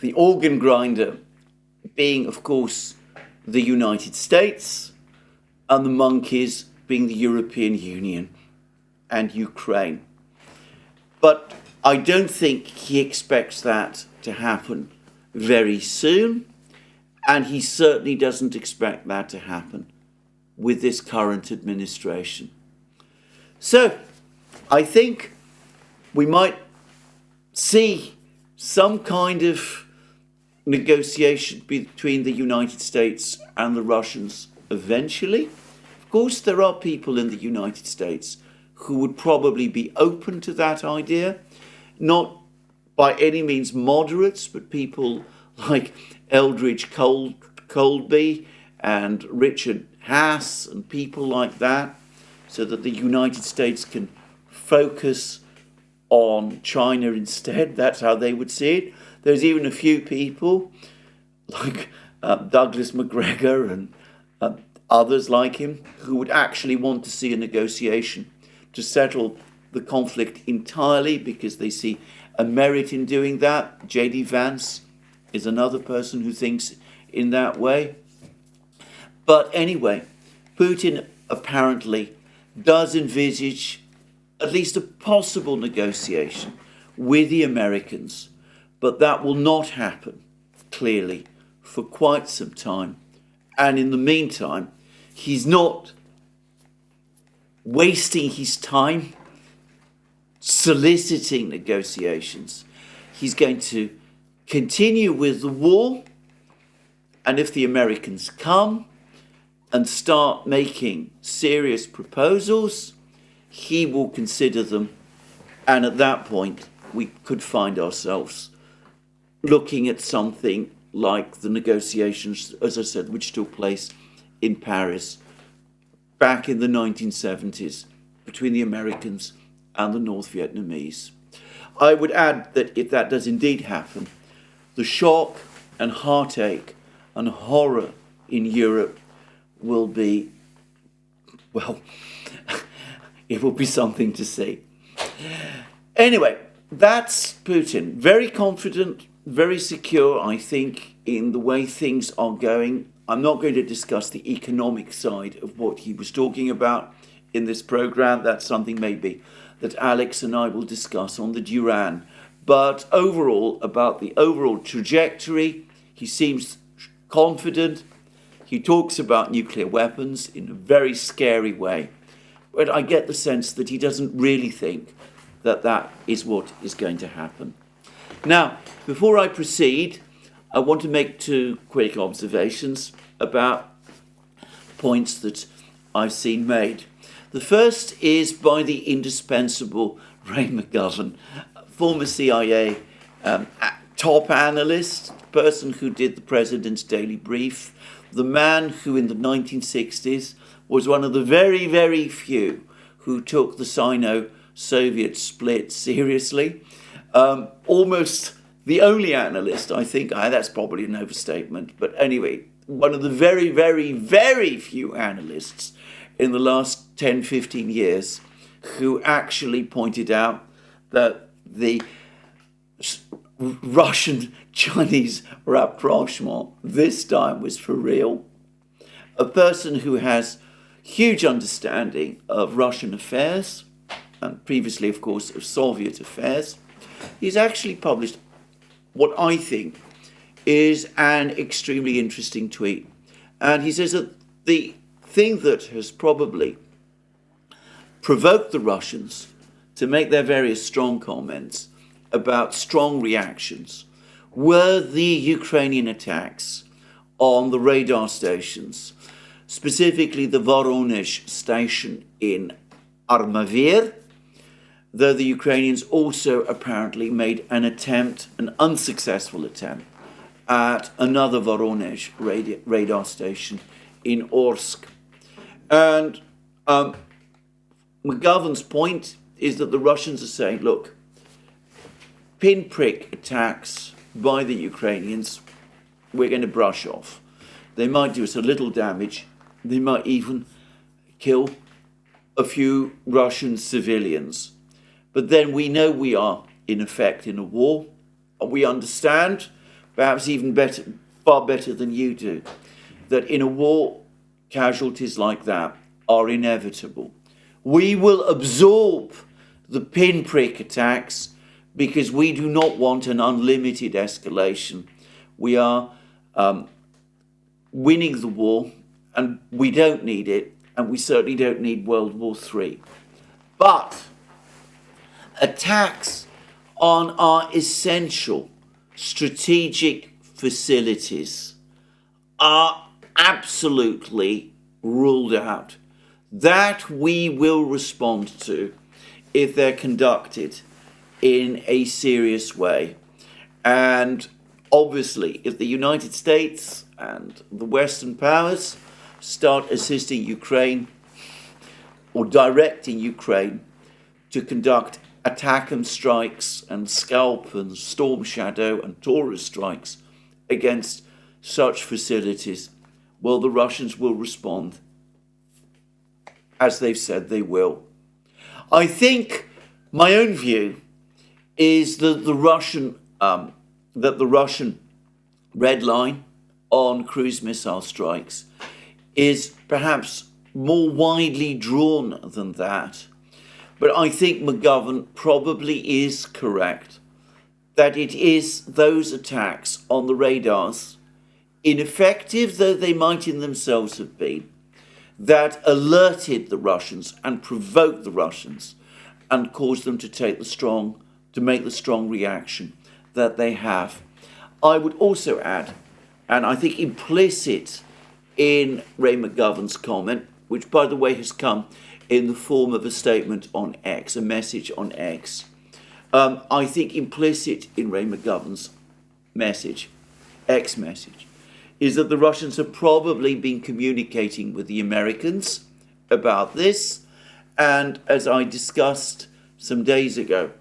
The organ grinder being, of course, the United States, and the monkeys being the European Union and Ukraine. But I don't think he expects that to happen very soon, and he certainly doesn't expect that to happen with this current administration. So, I think we might see some kind of negotiation between the United States and the Russians eventually. Of course, there are people in the United States who would probably be open to that idea, not by any means moderates, but people like Eldridge Colby and Richard Haas and people like that, so that the United States can focus on China instead. That's how they would see it. There's even a few people like Douglas McGregor and others like him who would actually want to see a negotiation to settle the conflict entirely because they see a merit in doing that. J.D. Vance is another person who thinks in that way. But anyway, Putin apparently does envisage at least a possible negotiation with the Americans, but that will not happen, clearly, for quite some time. And in the meantime, he's not wasting his time soliciting negotiations. He's going to continue with the war, and if the Americans come and start making serious proposals, he will consider them, and at that point we could find ourselves looking at something like the negotiations, as I said, which took place in Paris back in the 1970s between the Americans and the North Vietnamese. I would add that if that does indeed happen, the shock and heartache and horror in Europe will be, well, it will be something to see. Anyway, that's Putin. Very confident, very secure, I think, in the way things are going. I'm not going to discuss the economic side of what he was talking about in this program. That's something maybe that Alex and I will discuss on the Duran. But overall, about the overall trajectory, he seems confident. He talks about nuclear weapons in a very scary way. But I get the sense that he doesn't really think that that is what is going to happen. Now, before I proceed, I want to make two quick observations about points that I've seen made. The first is by the indispensable Ray McGovern, former CIA top analyst, person who did the President's Daily Brief, the man who in the 1960s was one of the very, very few who took the Sino-Soviet split seriously. Almost the only analyst, I think, that's probably an overstatement, but anyway, one of the very, very, very few analysts in the last 10, 15 years who actually pointed out that the Russian-Chinese rapprochement this time was for real. A person who has huge understanding of Russian affairs, and previously, of course, of Soviet affairs, he's actually published what I think is an extremely interesting tweet. And he says that the thing that has probably provoked the Russians to make their various strong comments about strong reactions were the Ukrainian attacks on the radar stations, specifically the Voronezh station in Armavir, though the Ukrainians also apparently made an attempt, an unsuccessful attempt, at another Voronezh radar station in Orsk. And McGovern's point is that the Russians are saying, look, pinprick attacks by the Ukrainians, we're going to brush off. They might do us a little damage. They might even kill a few Russian civilians. But then we know we are, in effect, in a war. We understand, perhaps even better, far better than you do, that in a war, casualties like that are inevitable. We will absorb the pinprick attacks because we do not want an unlimited escalation. We are winning the war, and we don't need it, and we certainly don't need World War III. But attacks on our essential strategic facilities are absolutely ruled out. That we will respond to if they're conducted in a serious way. And obviously, if the United States and the Western powers start assisting Ukraine or directing Ukraine to conduct attack and strikes and scalp and storm shadow and Taurus strikes against such facilities, well, the Russians will respond, as they've said they will. I think my own view is that the Russian red line on cruise missile strikes is perhaps more widely drawn than that. But I think McGovern probably is correct that it is those attacks on the radars, ineffective though they might in themselves have been, that alerted the Russians and provoked the Russians and caused them to make the strong reaction that they have. I would also add, and I think implicit in Ray McGovern's comment, which by the way has come in the form of a statement on X, a message on X. I think implicit in Ray McGovern's message, X message, is that the Russians have probably been communicating with the Americans about this. And as I discussed some days ago,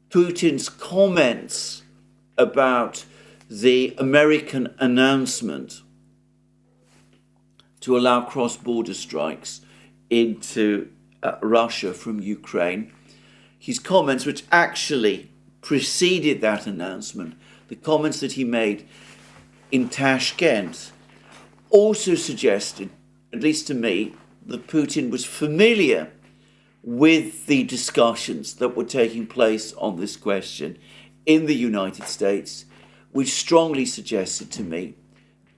Putin's comments about the American announcement to allow cross-border strikes into Russia from Ukraine, his comments which actually preceded that announcement, the comments that he made in Tashkent, also suggested, at least to me, that Putin was familiar with the discussions that were taking place on this question in the United States, which strongly suggested to me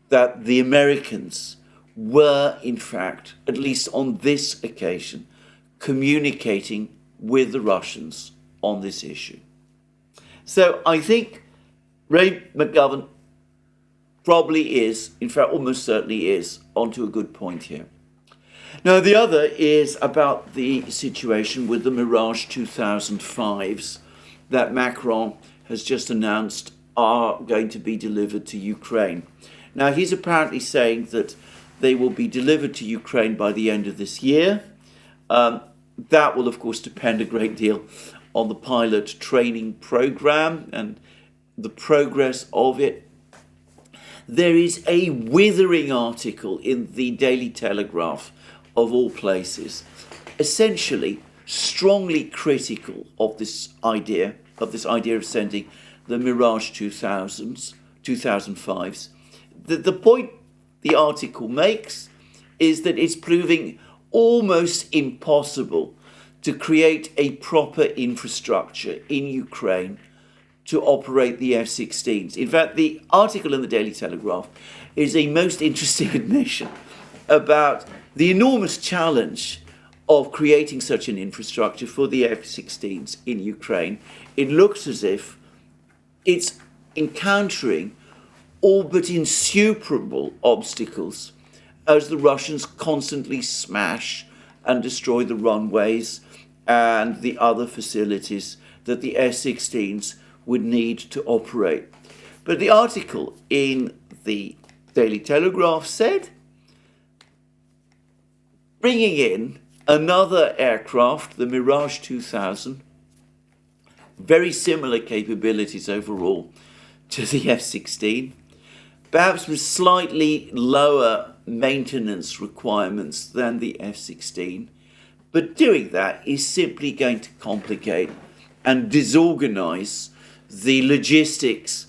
that the Americans were, in fact, at least on this occasion, communicating with the Russians on this issue. So I think Ray McGovern probably is, in fact, almost certainly is, onto a good point here. Now, the other is about the situation with the Mirage 2005s that Macron has just announced are going to be delivered to Ukraine. Now, he's apparently saying that they will be delivered to Ukraine by the end of this year. That will, of course, depend a great deal on the pilot training program and the progress of it. There is a withering article in the Daily Telegraph, of all places, essentially strongly critical of this idea of this idea of sending the Mirage 2005s. The point the article makes is that it's proving almost impossible to create a proper infrastructure in Ukraine to operate the F-16s. In fact, the article in the Daily Telegraph is a most interesting admission about the enormous challenge of creating such an infrastructure for the F-16s in Ukraine. It looks as if it's encountering all but insuperable obstacles as the Russians constantly smash and destroy the runways and the other facilities that the F-16s would need to operate. But the article in the Daily Telegraph said, bringing in another aircraft, the Mirage 2000, very similar capabilities overall to the F-16, perhaps with slightly lower maintenance requirements than the F-16, but doing that is simply going to complicate and disorganize the logistics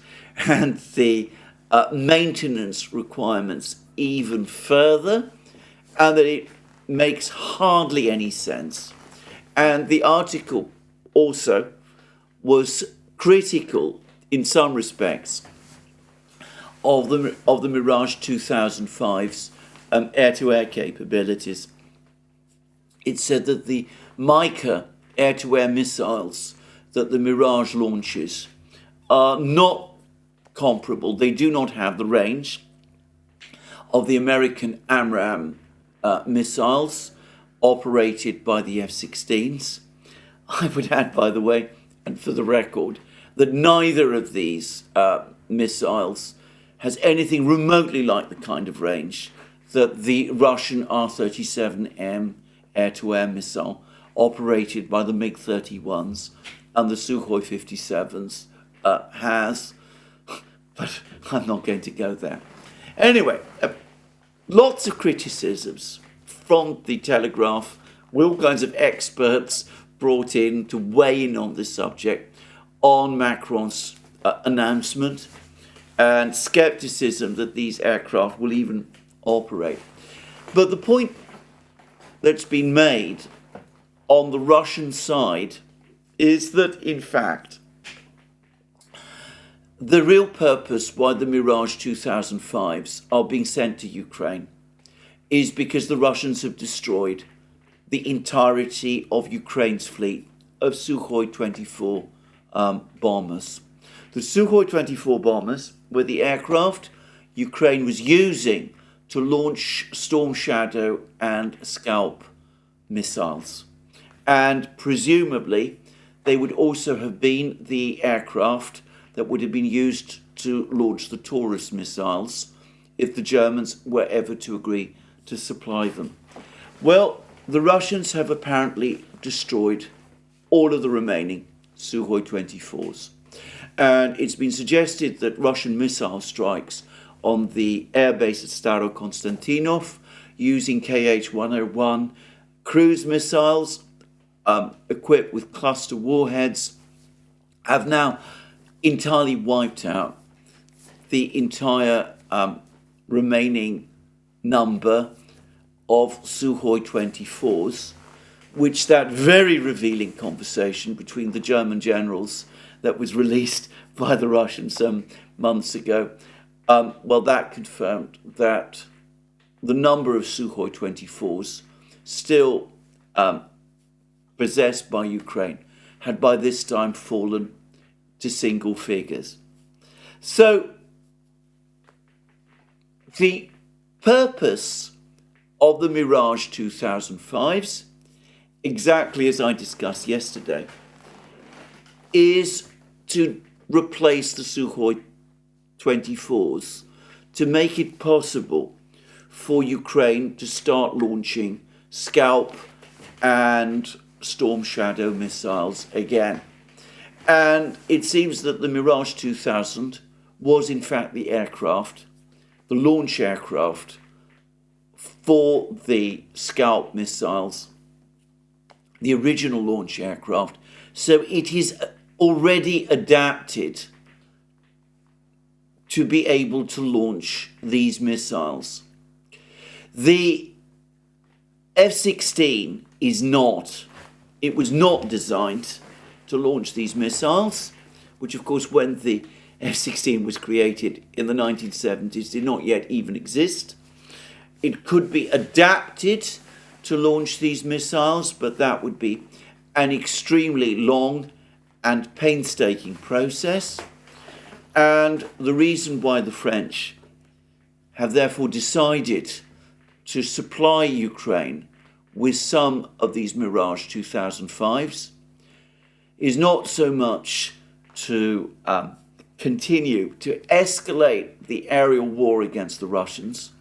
and the maintenance requirements even further, and that it makes hardly any sense. And the article also was critical in some respects of the Mirage 2005's air-to-air capabilities. It said that the Mica air-to-air missiles that the Mirage launches are not comparable. They do not have the range of the American AMRAAM missiles operated by the F-16s. I would add, by the way, and for the record, that neither of these missiles has anything remotely like the kind of range that the Russian R-37M air-to-air missile operated by the MiG-31s and the Sukhoi 57s has. But I'm not going to go there. Anyway, lots of criticisms from the Telegraph, all kinds of experts brought in to weigh in on this subject, on Macron's announcement, and scepticism that these aircraft will even operate. But the point that's been made on the Russian side is that, in fact, the real purpose why the Mirage 2005s are being sent to Ukraine is because the Russians have destroyed the entirety of Ukraine's fleet of Sukhoi 24 bombers. The Sukhoi 24 bombers were the aircraft Ukraine was using to launch Storm Shadow and Scalp missiles. And presumably, they would also have been the aircraft that would have been used to launch the Taurus missiles if the Germans were ever to agree to supply them. Well, the Russians have apparently destroyed all of the remaining Sukhoi 24s. And it's been suggested that Russian missile strikes on the airbase at Staro-Konstantinov using Kh-101 cruise missiles equipped with cluster warheads have now entirely wiped out the entire remaining number of Sukhoi 24s, which that very revealing conversation between the German generals that was released by the Russians some months ago, that confirmed that the number of Sukhoi 24s still possessed by Ukraine had by this time fallen to single figures. So the purpose of the Mirage 2005s, exactly as I discussed yesterday, is to replace the Sukhoi 24s, to make it possible for Ukraine to start launching Scalp and Storm Shadow missiles again. And it seems that the Mirage 2000 was in fact the aircraft, the launch aircraft for the Scalp missiles, the original launch aircraft. So it is already adapted to be able to launch these missiles. The F-16 was not designed to launch these missiles, which of course when the F-16 was created in the 1970s did not yet even exist. It could be adapted to launch these missiles, but that would be an extremely long and painstaking process. And the reason why the French have therefore decided to supply Ukraine with some of these Mirage 2005s is not so much to continue to escalate the aerial war against the Russians,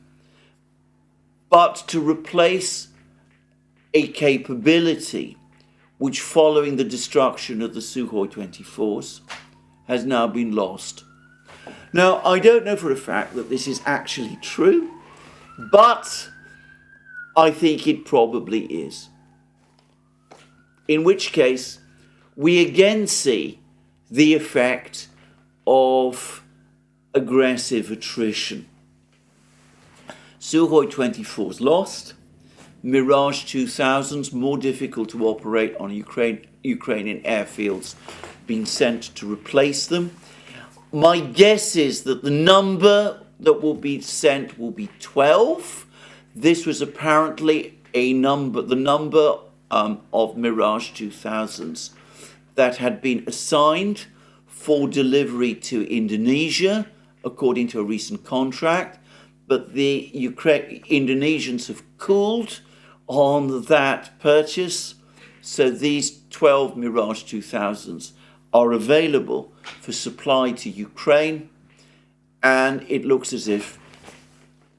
but to replace a capability which, following the destruction of the Sukhoi 24s, has now been lost. Now, I don't know for a fact that this is actually true, but I think it probably is. In which case, we again see the effect of aggressive attrition. Sukhoi 24s lost, Mirage 2000s more difficult to operate on Ukrainian airfields being sent to replace them. My guess is that the number that will be sent will be 12. This was apparently the number of Mirage 2000s that had been assigned for delivery to Indonesia, according to a recent contract. But the Indonesians have cooled on that purchase, so these 12 Mirage 2000s are available for supply to Ukraine, and it looks as if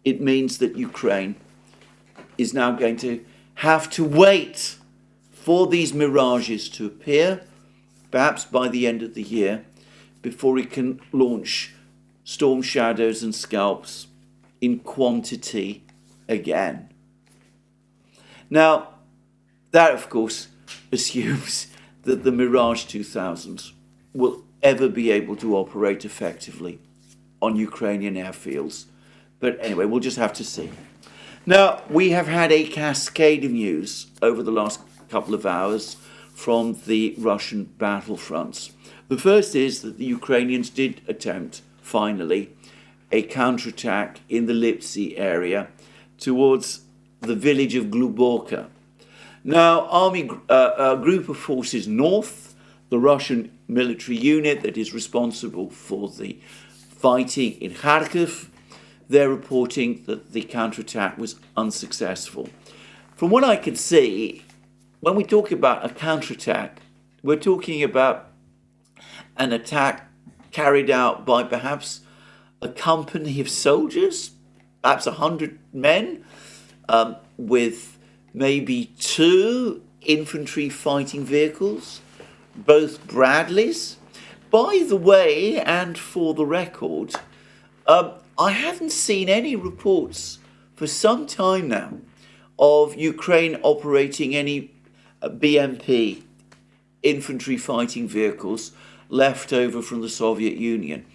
it means that Ukraine is now going to have to wait for these Mirages to appear, perhaps by the end of the year, before it can launch Storm Shadows and Scalps in quantity again. Now, that of course assumes that the Mirage 2000s will ever be able to operate effectively on Ukrainian airfields. But anyway, we'll just have to see. Now, we have had a cascade of news over the last couple of hours from the Russian battlefronts. The first is that the Ukrainians did attempt, finally, a counterattack in the Lipsy area towards the village of Gluboka. Now, a group of forces north, the Russian military unit that is responsible for the fighting in Kharkov, they're reporting that the counterattack was unsuccessful. From what I can see, when we talk about a counterattack, we're talking about an attack carried out by perhaps a company of soldiers, perhaps 100 men, with maybe 2 infantry fighting vehicles, both Bradleys. By the way, and for the record, I haven't seen any reports for some time now of Ukraine operating any BMP infantry fighting vehicles left over from the Soviet Union.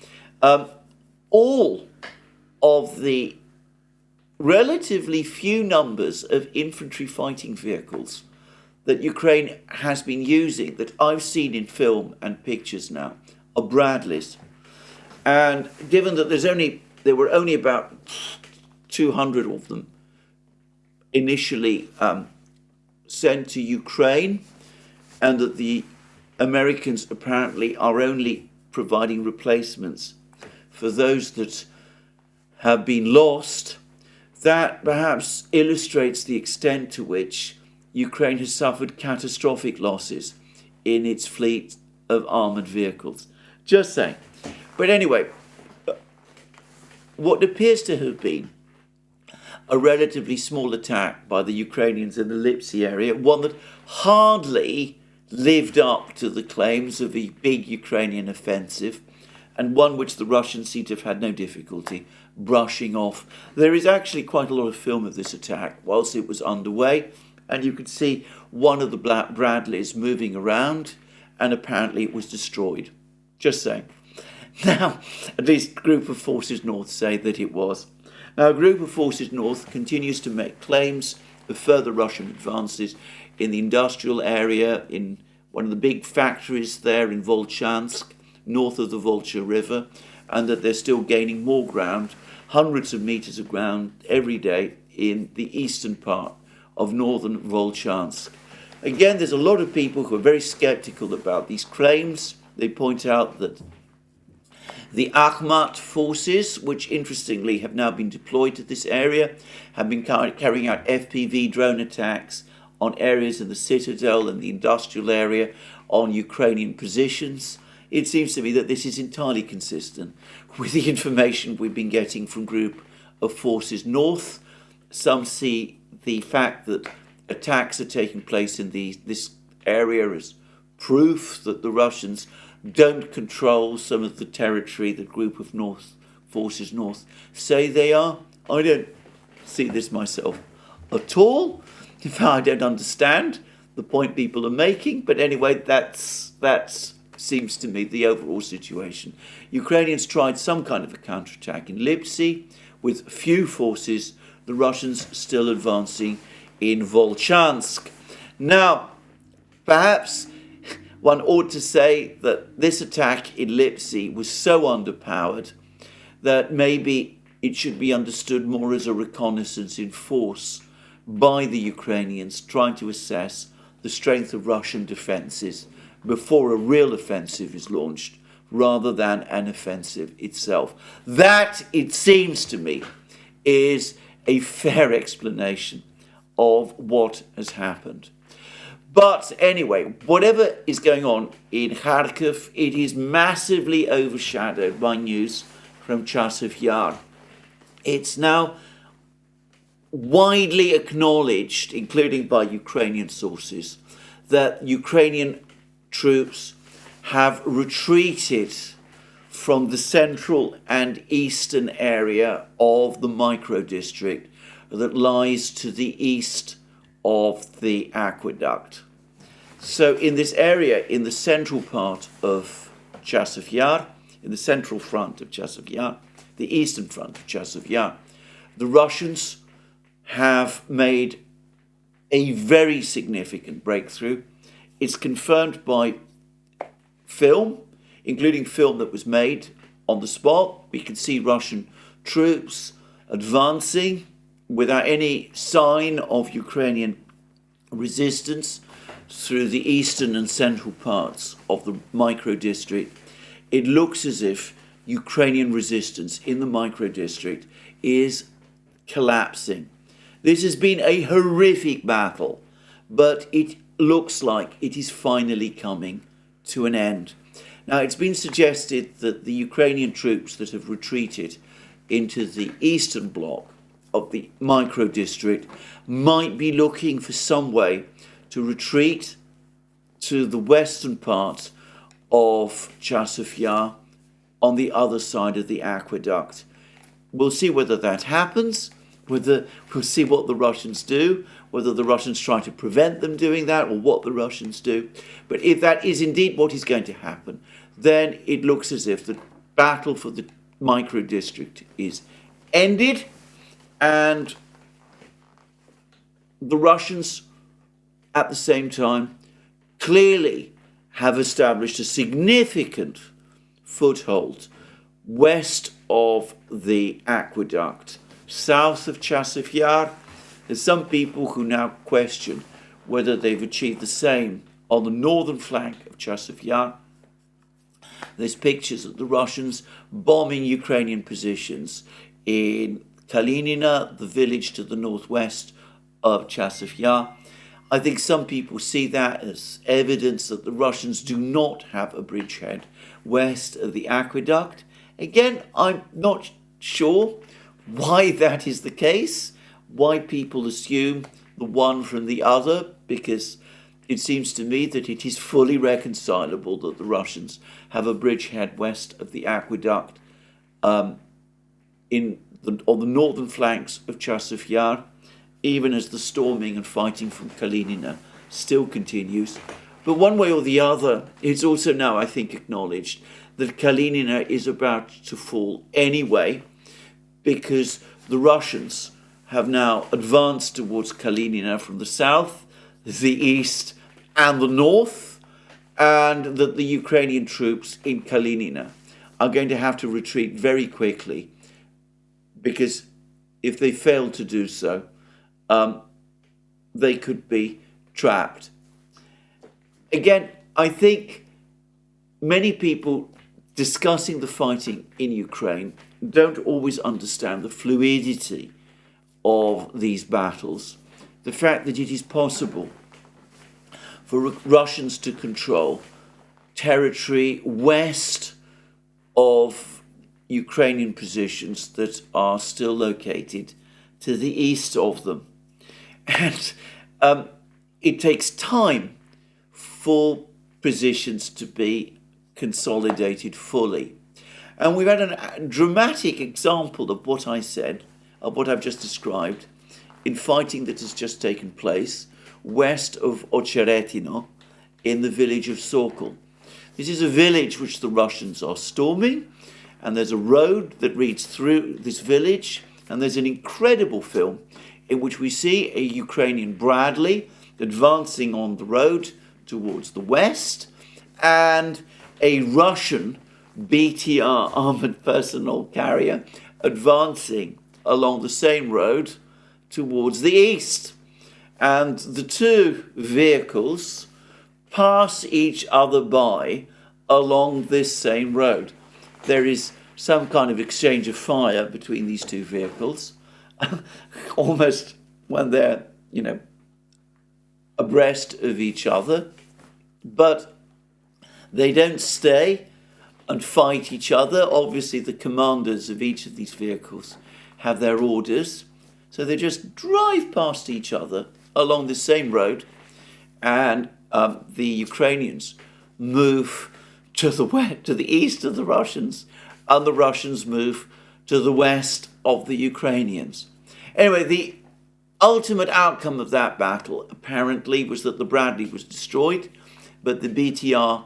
All of the relatively few numbers of infantry fighting vehicles that Ukraine has been using, that I've seen in film and pictures now, are Bradleys. And given that there were only about 200 of them initially sent to Ukraine, and that the Americans apparently are only providing replacements for those that have been lost, that perhaps illustrates the extent to which Ukraine has suffered catastrophic losses in its fleet of armoured vehicles. Just saying. But anyway, what appears to have been a relatively small attack by the Ukrainians in the Lipsy area, one that hardly lived up to the claims of a big Ukrainian offensive, and one which the Russians seem to have had no difficulty brushing off. There is actually quite a lot of film of this attack whilst it was underway, and you could see one of the Bradleys moving around and apparently it was destroyed. Just saying. Now, at least Group of Forces North say that it was. Now, Group of Forces North continues to make claims of further Russian advances in the industrial area, in one of the big factories there in Volchansk, north of the Volcha River, and that they're still gaining more ground, hundreds of meters of ground every day in the eastern part of northern Volchansk. Again, there's a lot of people who are very skeptical about these claims. They point out that the Akhmat forces, which interestingly have now been deployed to this area, have been carrying out FPV drone attacks on areas in the citadel and the industrial area, on Ukrainian positions. It seems to me that this is entirely consistent with the information we've been getting from Group of Forces North. Some see the fact that attacks are taking place in this area as proof that the Russians don't control some of the territory that Group of Forces North say they are. I don't see this myself at all. In fact, I don't understand the point people are making. But anyway, that's seems to me the overall situation. Ukrainians tried some kind of a counterattack in Lipsy with few forces, the Russians still advancing in Volchansk. Now, perhaps one ought to say that this attack in Lipsy was so underpowered that maybe it should be understood more as a reconnaissance in force by the Ukrainians trying to assess the strength of Russian defences before a real offensive is launched, rather than an offensive itself. That, it seems to me, is a fair explanation of what has happened. But anyway, whatever is going on in Kharkov, it is massively overshadowed by news from Chasov Yar. It's now widely acknowledged, including by Ukrainian sources, that Ukrainian troops have retreated from the central and eastern area of the micro-district that lies to the east of the aqueduct. So in this area, in the central part of Chasov Yar, in the central front of Chasov Yar, the eastern front of Chasov Yar, the Russians have made a very significant breakthrough. It's confirmed by film, including film that was made on the spot. We can see Russian troops advancing without any sign of Ukrainian resistance through the eastern and central parts of the micro-district. It looks as if Ukrainian resistance in the micro-district is collapsing. This has been a horrific battle, but it looks like it is finally coming to an end. Now, it's been suggested that the Ukrainian troops that have retreated into the eastern bloc of the micro-district might be looking for some way to retreat to the western part of Chasov Yar on the other side of the aqueduct. We'll see whether that happens, we'll see what the Russians do, whether the Russians try to prevent them doing that or what the Russians do. But if that is indeed what is going to happen, then it looks as if the battle for the micro-district is ended, and the Russians, at the same time, clearly have established a significant foothold west of the aqueduct, south of Chasov Yar. There's some people who now question whether they've achieved the same on the northern flank of Chasov Yar. There's pictures of the Russians bombing Ukrainian positions in Kalinina, the village to the northwest of Chasov Yar. I think some people see that as evidence that the Russians do not have a bridgehead west of the aqueduct. Again, I'm not sure why that is the case, why people assume the one from the other, because it seems to me that it is fully reconcilable that the Russians have a bridgehead west of the aqueduct on the northern flanks of Chasov Yar, even as the storming and fighting from Kalinina still continues. But one way or the other, it's also now, I think, acknowledged that Kalinina is about to fall anyway, because the Russians have now advanced towards Kalinina from the south, the east, and the north, and that the Ukrainian troops in Kalinina are going to have to retreat very quickly, because if they fail to do so, they could be trapped. Again, I think many people discussing the fighting in Ukraine don't always understand the fluidity of these battles, the fact that it is possible for Russians to control territory west of Ukrainian positions that are still located to the east of them. And it takes time for positions to be consolidated fully. And we've had a dramatic example of what I said, of what I've just described, in fighting that has just taken place west of Ocheretino in the village of Sokol. This is a village which the Russians are storming, and there's a road that leads through this village, and there's an incredible film in which we see a Ukrainian Bradley advancing on the road towards the west, and a Russian BTR armoured personnel carrier advancing along the same road towards the east. And the two vehicles pass each other by along this same road. There is some kind of exchange of fire between these two vehicles, almost when they're, abreast of each other, but they don't stay and fight each other. Obviously, the commanders of each of these vehicles have their orders, so they just drive past each other along the same road, and the Ukrainians move to the east of the Russians, and the Russians move to the west of the Ukrainians. Anyway, the ultimate outcome of that battle apparently was that the Bradley was destroyed, but the BTR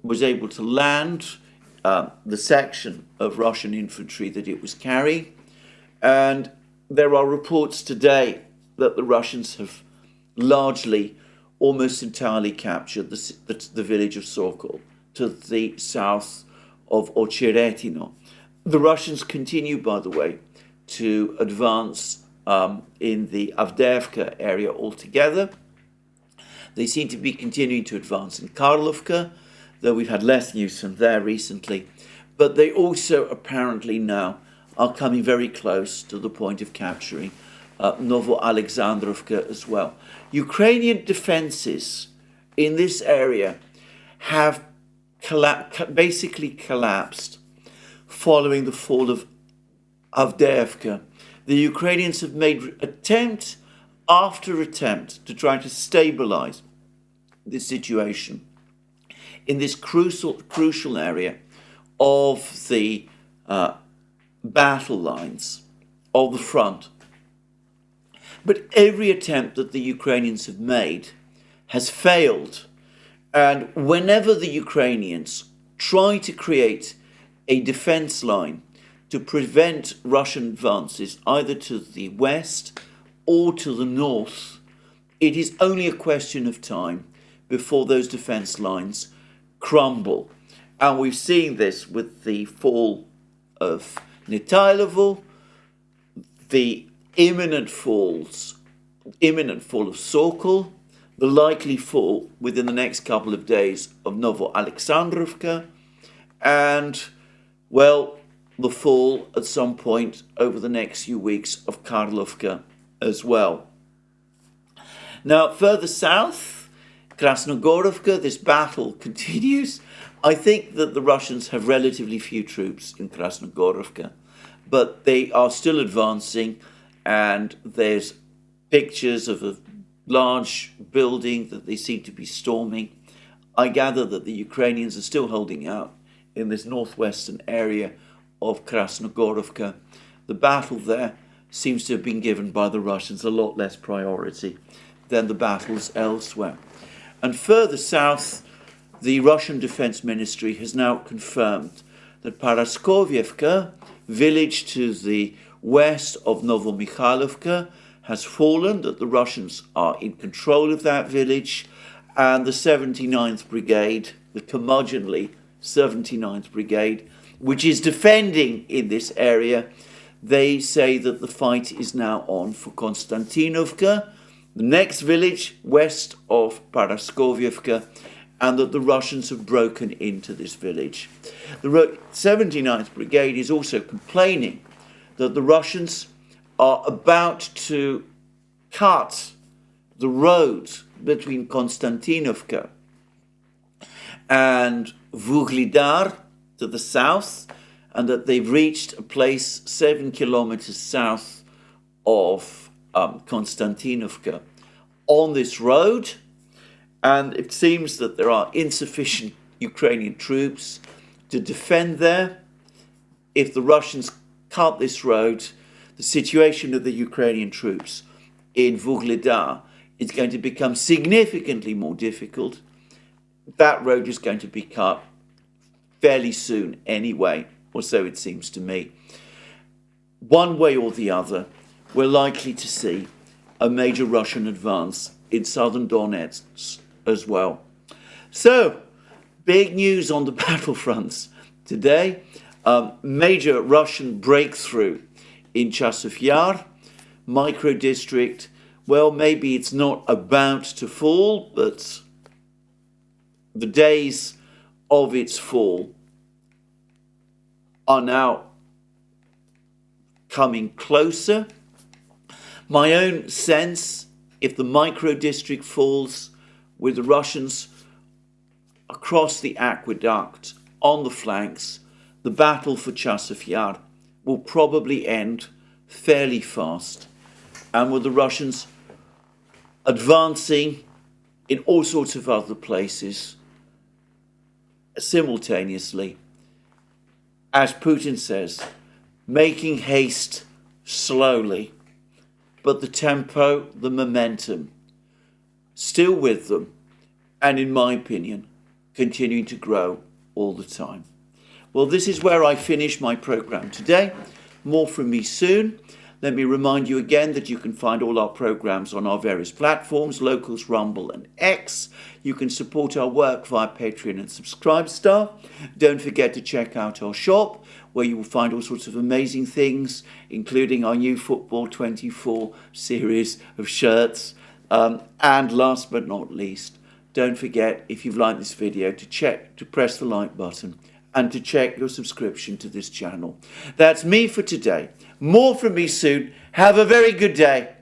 was able to land the section of Russian infantry that it was carrying, and there are reports today that the Russians have largely, almost entirely captured the village of Sokol to the south of Ocheretino. The Russians continue, by the way, to advance in the Avdiivka area altogether. They seem to be continuing to advance in Karlovka, though we've had less news from there recently. But they also apparently now are coming very close to the point of capturing Novo-Alexandrovka as well. Ukrainian defenses in this area have basically collapsed following the fall of Avdiivka. The Ukrainians have made attempt after attempt to try to stabilize this situation in this crucial area of the battle lines of the front. But every attempt that the Ukrainians have made has failed. And whenever the Ukrainians try to create a defense line to prevent Russian advances either to the west or to the north, it is only a question of time before those defense lines crumble. And we've seen this with the fall of Nitailovo, the imminent fall of Sokol, the likely fall within the next couple of days of Novo-Alexandrovka, and, well, the fall at some point over the next few weeks of Karlovka as well. Now, further south, Krasnogorovka, this battle continues. I think that the Russians have relatively few troops in Krasnogorovka, but they are still advancing, and there's pictures of a large building that they seem to be storming. I gather that the Ukrainians are still holding out in this northwestern area of Krasnogorovka. The battle there seems to have been given by the Russians a lot less priority than the battles elsewhere. And further south, the Russian Defense Ministry has now confirmed that Paraskovievka, village to the west of Novomikhailovka, has fallen, that the Russians are in control of that village, and the 79th Brigade, the curmudgeonly 79th Brigade, which is defending in this area, they say that the fight is now on for Konstantinovka, the next village west of Paraskovievka, and that the Russians have broken into this village. The 79th Brigade is also complaining that the Russians are about to cut the road between Konstantinovka and Vuhledar to the south, and that they've reached a place 7 kilometers south of Konstantinovka on this road, and it seems that there are insufficient Ukrainian troops to defend there. If the Russians cut this road, the situation of the Ukrainian troops in Vuhledar is going to become significantly more difficult. That road is going to be cut fairly soon anyway, or so it seems to me. One way or the other, we're likely to see a major Russian advance in southern Donetsk as well. So, big news on the battlefronts today. Major Russian breakthrough in Chasov Yar, micro-district. Well, maybe it's not about to fall, but the days of its fall are now coming closer. My own sense, if the micro-district falls with the Russians across the aqueduct on the flanks, the battle for Chasov Yar will probably end fairly fast, and with the Russians advancing in all sorts of other places simultaneously, as Putin says, making haste slowly, but the tempo, the momentum, still with them, and in my opinion, continuing to grow all the time. Well, this is where I finish my program today. More from me soon. Let me remind you again that you can find all our programs on our various platforms, Locals, Rumble and X. You can support our work via Patreon and Subscribestar. Don't forget to check out our shop, where you will find all sorts of amazing things, including our new Football 24 series of shirts. And last but not least, don't forget, if you've liked this video, to press the like button and to check your subscription to this channel. That's me for today. More from me soon. Have a very good day.